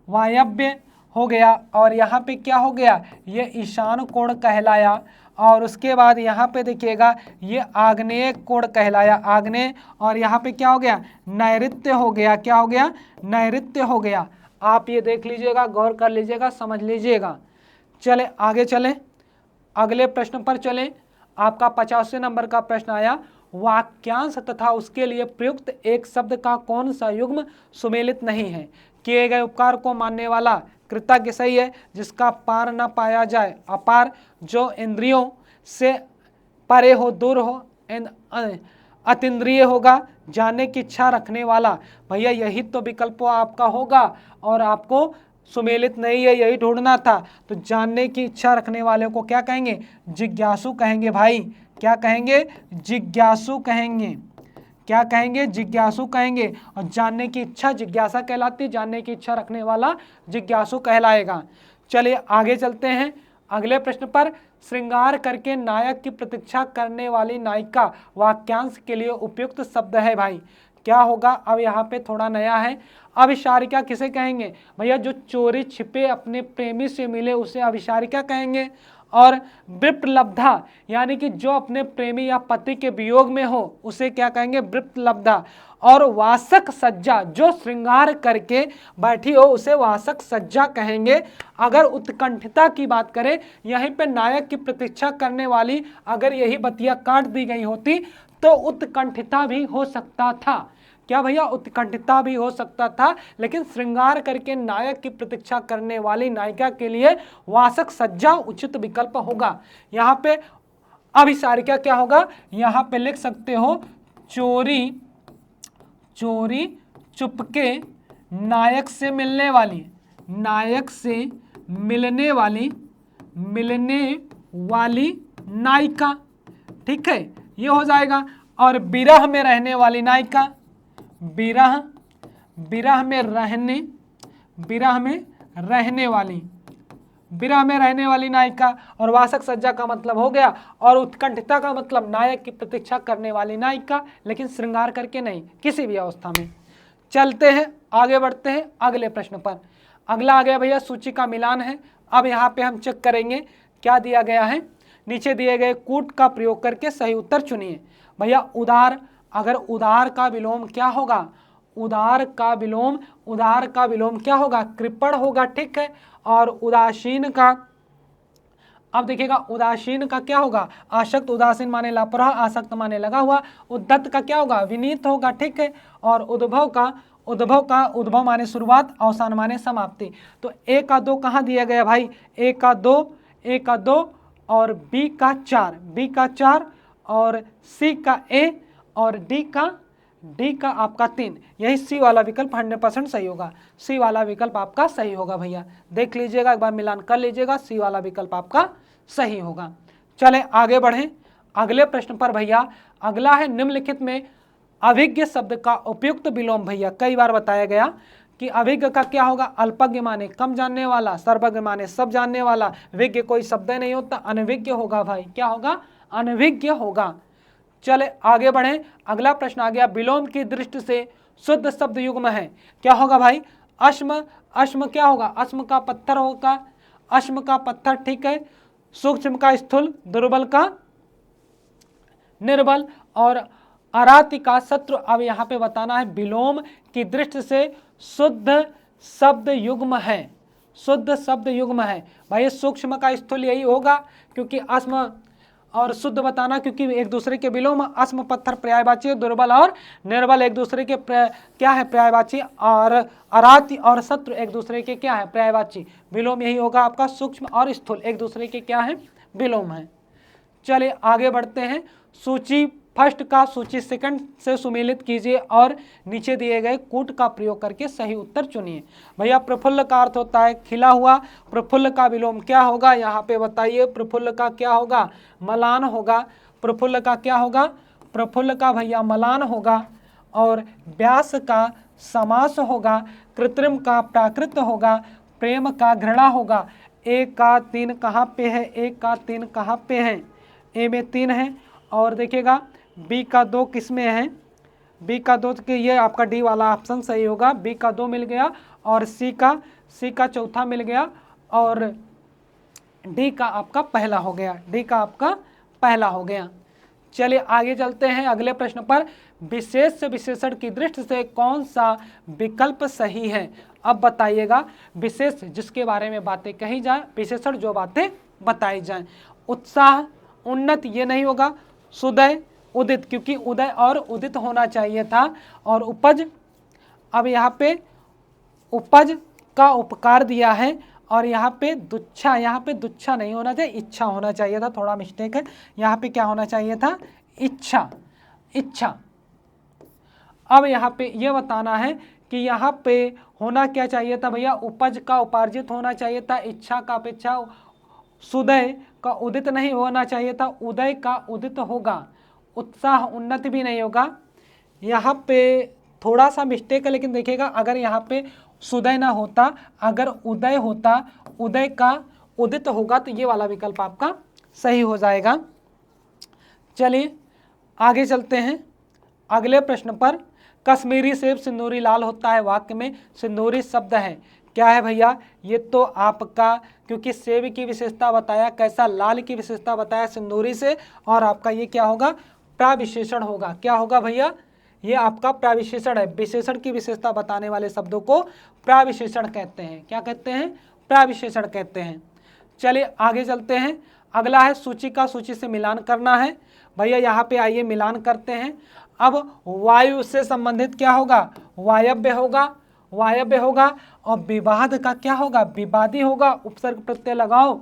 वायव्य हो गया। और यहाँ पे क्या हो गया? ये ईशान कोण कहलाया। और उसके बाद यहाँ पे देखिएगा, ये आग्नेय कोण कहलाया, आग्नेय। और यहाँ पे क्या हो गया? नैऋत्य हो गया। क्या हो गया? नैऋत्य हो गया। आप ये देख लीजिएगा, गौर कर लीजिएगा, समझ लीजिएगा। चले आगे चलें, अगले प्रश्न पर चलें। आपका 85 नंबर का प्रश्न आया। वाक्यांश तथा उसके लिए प्रयुक्त एक शब्द का कौन सा युग्म सुमेलित नहीं है? किए गए उपकार को मानने वाला, कृतज्ञ सही है, जिसका पार न पाया जाए, अपार, जो इंद्रियों से परे हो, दूर हो, अतीन्द्रिय होगा, जानने की इच्छा रखने वाला। भैया यही तो विकल्प आपका होगा, और आपको सुमेलित नहीं है, यही ढूंढना था। तो जानने की इच्छा रखने वाले को क्या कहेंगे? जिज्ञासु कहेंगे भाई। क्या कहेंगे? जिज्ञासु कहेंगे। क्या कहेंगे? जिज्ञासु कहेंगे। और जानने की इच्छा जिज्ञासा कहलाती, जानने की इच्छा रखने वाला जिज्ञासु कहलाएगा। चलिए आगे चलते हैं अगले प्रश्न पर। श्रृंगार करके नायक की प्रतीक्षा करने वाली नायिका वाक्यांश के लिए उपयुक्त शब्द है भाई। क्या होगा? अब यहाँ पे थोड़ा नया है। अभिसारिका किसे कहेंगे? भैया जो चोरी छिपे अपने प्रेमी से मिले उसे अभिसारिका कहेंगे। और विप्रलब्धा, यानी कि जो अपने प्रेमी या पति के वियोग में हो उसे क्या कहेंगे? विप्रलब्धा। और वासक सज्जा, जो श्रृंगार करके बैठी हो उसे वासक सज्जा कहेंगे। अगर उत्कंठिता की बात करें, यहीं पे नायक की प्रतीक्षा करने वाली अगर यही बतिया काट दी गई होती तो उत्कंठिता भी हो सकता था। क्या भैया, उत्कंठिता भी हो सकता था, लेकिन श्रृंगार करके नायक की प्रतीक्षा करने वाली नायिका के लिए वासक सज्जा उचित विकल्प होगा। यहाँ पे अभिसारिका क्या होगा, यहाँ पे लिख सकते हो चोरी चोरी चुपके नायक से मिलने वाली, नायक से मिलने वाली नायिका, ठीक है, ये हो जाएगा। और विरह में रहने वाली नायिका, विरह में रहने वाली नायिका। और वासक सज्जा का मतलब हो गया, और उत्कंठिता का मतलब नायक की प्रतीक्षा करने वाली नायिका, लेकिन श्रृंगार करके नहीं, किसी भी अवस्था में। चलते हैं आगे बढ़ते हैं अगले प्रश्न पर। अगला आ गया भैया सूची का मिलान है। अब यहाँ पे हम चेक करेंगे क्या दिया गया है। नीचे दिए गए कूट का प्रयोग करके सही उत्तर चुनिए। भैया उदार, अगर उदार का विलोम क्या होगा, उदार का विलोम क्या होगा, कृपण होगा, ठीक है। और उदासीन का, अब देखिएगा उदासीन का क्या होगा, आसक्त, उदासीन माने लापरवाह, आसक्त माने लगा हुआ। उद्धत का क्या होगा, विनीत होगा, ठीक है। और उद्भव माने शुरुआत, अवसान माने समाप्ति। तो ए का 2 कहाँ दिया गया भाई, ए का 2 और बी का 4 और सी का ए और डी का आपका 3। यही सी वाला विकल्प 100% सही होगा। सी वाला विकल्प आपका सही होगा भैया, देख लीजिएगा, एक बार मिलान कर लीजिएगा, सी वाला विकल्प आपका सही होगा। चले आगे बढ़ें अगले प्रश्न पर भैया। अगला है निम्नलिखित में अभिज्ञ शब्द का उपयुक्त विलोम। भैया कई बार बताया गया कि अभिज्ञ का क्या होगा, अल्पज्ञ माने कम जानने वाला, सर्वज्ञ माने सब जानने वाला, विज्ञ कोई शब्द नहीं होता, अनभिज्ञ होगा भाई, क्या होगा, अनभिज्ञ होगा। चले आगे बढ़ें, अगला प्रश्न आ गया, विलोम की दृष्टि से शुद्ध शब्द युग्म है, क्या होगा भाई, अश्म क्या होगा, अश्म का पत्थर होगा, अश्म का पत्थर, ठीक है। सूक्ष्म का स्थूल, दुर्बल का निर्बल, और अराति का शत्रु। अब यहाँ पे बताना है विलोम की दृष्टि से शुद्ध शब्द युग्म है, शुद्ध शब्द युग्म है भाई। सूक्ष्म का स्थूल यही होगा, क्योंकि अश्म और शुद्ध बताना, क्योंकि एक दूसरे के विलोम, अश्म पत्थर पर्यायवाची, दुर्बल और निर्बल एक दूसरे के क्या है, पर्यायवाची, और अराति और शत्रु एक दूसरे के क्या है, पर्यायवाची। विलोम यही होगा आपका, सूक्ष्म और स्थूल एक दूसरे के क्या है, विलोम है। चलिए आगे बढ़ते हैं। सूची फर्स्ट का सूची सेकंड से सुमेलित कीजिए और नीचे दिए गए कूट का प्रयोग करके सही उत्तर चुनिए। भैया प्रफुल्ल का अर्थ होता है खिला हुआ, प्रफुल्ल का विलोम क्या होगा, यहाँ पे बताइए। प्रफुल्ल का क्या होगा, मलान होगा। प्रफुल्ल का क्या होगा, प्रफुल्ल का भैया मलान होगा। और व्यास का समास होगा, कृत्रिम का प्राकृत होगा, प्रेम का घृणा होगा। ए का 3 कहाँ पे है, ए का 3 कहाँ पे है, ए में 3 है। और देखिएगा बी का 2 किस में है, बी का 2 के ये आपका डी वाला ऑप्शन सही होगा, बी का 2 मिल गया, और सी का चौथा मिल गया, और डी का आपका पहला हो गया, डी का आपका पहला हो गया। चलिए आगे चलते हैं अगले प्रश्न पर। विशेष से विशेषण की दृष्टि से कौन सा विकल्प सही है। अब बताइएगा, विशेष जिसके बारे में बातें कही जाए, विशेषण जो बातें बताई जाएं। उत्साह, उन्नत ये नहीं होगा। सुदय, उदित, क्योंकि उदय और उदित होना चाहिए था। और उपज, अब यहाँ पे उपज का उपकार दिया है, और यहाँ पे दुच्छा नहीं होना चाहिए, इच्छा होना चाहिए था, थोड़ा मिस्टेक है। यहाँ पे क्या होना चाहिए था, इच्छा। अब यहाँ पे ये बताना है कि यहाँ पे होना क्या चाहिए था भैया, उपज का उपार्जित होना चाहिए था, इच्छा का अपेक्षा सुदय का उदित नहीं होना चाहिए था, उदय का उदित होगा। उत्साह, उन्नति भी नहीं होगा। यहाँ पे थोड़ा सा मिस्टेक है, लेकिन देखिएगा अगर यहाँ पे सुदय ना होता, अगर उदय होता, उदय का उदित होगा, तो ये वाला विकल्प आपका सही हो जाएगा। चलिए आगे चलते हैं अगले प्रश्न पर। कश्मीरी सेब सिंदूरी लाल होता है, वाक्य में सिंदूरी शब्द है, क्या है भैया, ये तो आपका, क्योंकि सेब की विशेषता बताया, कैसा, लाल की विशेषता बताया सिंदूरी से, और आपका ये क्या होगा, प्रविशेषण होगा। क्या होगा भैया, ये आपका प्रविशेषण है। विशेषण की विशेषता बताने वाले शब्दों को प्रविशेषण कहते हैं। क्या कहते हैं, प्रविशेषण कहते हैं। चलिए आगे चलते हैं। अगला है सूची का सूची से मिलान करना है। भैया यहाँ पे आइए मिलान करते हैं। अब वायु से संबंधित क्या होगा, वायव्य होगा, वायव्य होगा। और विवाद का क्या होगा, विवादी होगा। उपसर्ग प्रत्यय लगाओ,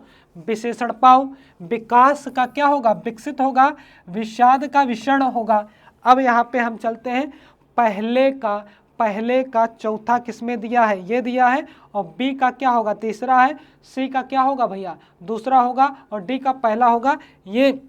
विशेषण पाओ। विकास का क्या होगा, विकसित होगा। विषाद का विषण होगा। अब यहाँ पे हम चलते हैं, पहले का चौथा किसमें दिया है, ये दिया है। और बी का क्या होगा, तीसरा है। सी का क्या होगा भैया, दूसरा होगा। और डी का पहला होगा। ये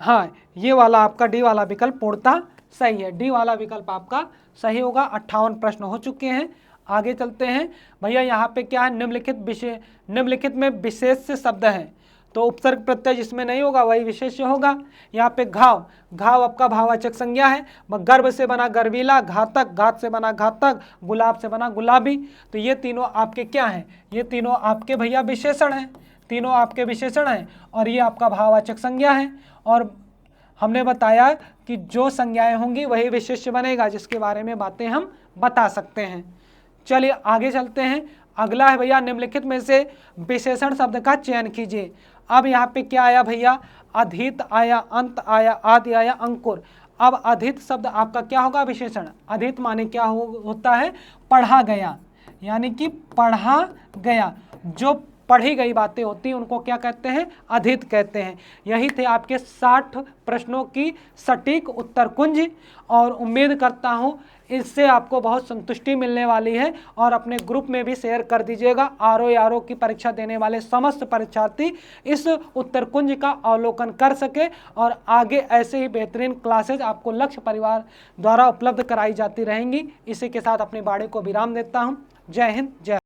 हाँ, ये वाला आपका डी वाला विकल्प पूर्णतः सही है। डी वाला विकल्प आपका सही होगा। 58 प्रश्न हो चुके हैं। आगे चलते हैं भैया। यहाँ पे क्या है, निम्नलिखित में विशेष शब्द है। तो उपसर्ग प्रत्यय जिसमें नहीं होगा वही विशेष्य होगा। यहाँ पे घाव आपका भाववाचक संज्ञा है। गर्भ से बना गर्वीला, घातक, घात से बना घातक, गुलाब से बना गुलाबी। तो ये तीनों आपके क्या हैं, ये तीनों आपके भैया विशेषण हैं, तीनों आपके विशेषण हैं। और ये आपका भाववाचक संज्ञा है। और हमने बताया कि जो संज्ञाएं होंगी वही विशेष्य बनेगा, जिसके बारे में बातें हम बता सकते हैं। चलिए आगे चलते हैं। अगला है भैया, निम्नलिखित में से विशेषण शब्द का चयन कीजिए। अब यहाँ पे क्या आया भैया, अधीत आया, अंत आया, आदि आया, अंकुर। अब अधीत शब्द आपका क्या होगा, विशेषण। अधीत माने क्या होता है, पढ़ा गया, यानी कि पढ़ा गया। जो पढ़ी गई बातें होती हैं उनको क्या कहते हैं, अधीत कहते हैं। यही थे आपके 60 प्रश्नों की सटीक उत्तर कुंज। और उम्मीद करता हूं इससे आपको बहुत संतुष्टि मिलने वाली है। और अपने ग्रुप में भी शेयर कर दीजिएगा। आरओ की परीक्षा देने वाले समस्त परीक्षार्थी इस उत्तर कुंज का अवलोकन कर सके और आगे ऐसे ही बेहतरीन क्लासेज आपको लक्ष्य परिवार द्वारा उपलब्ध कराई जाती रहेंगी। इसी के साथ अपनी वाणी को विराम देता हूँ। जय हिंद, जय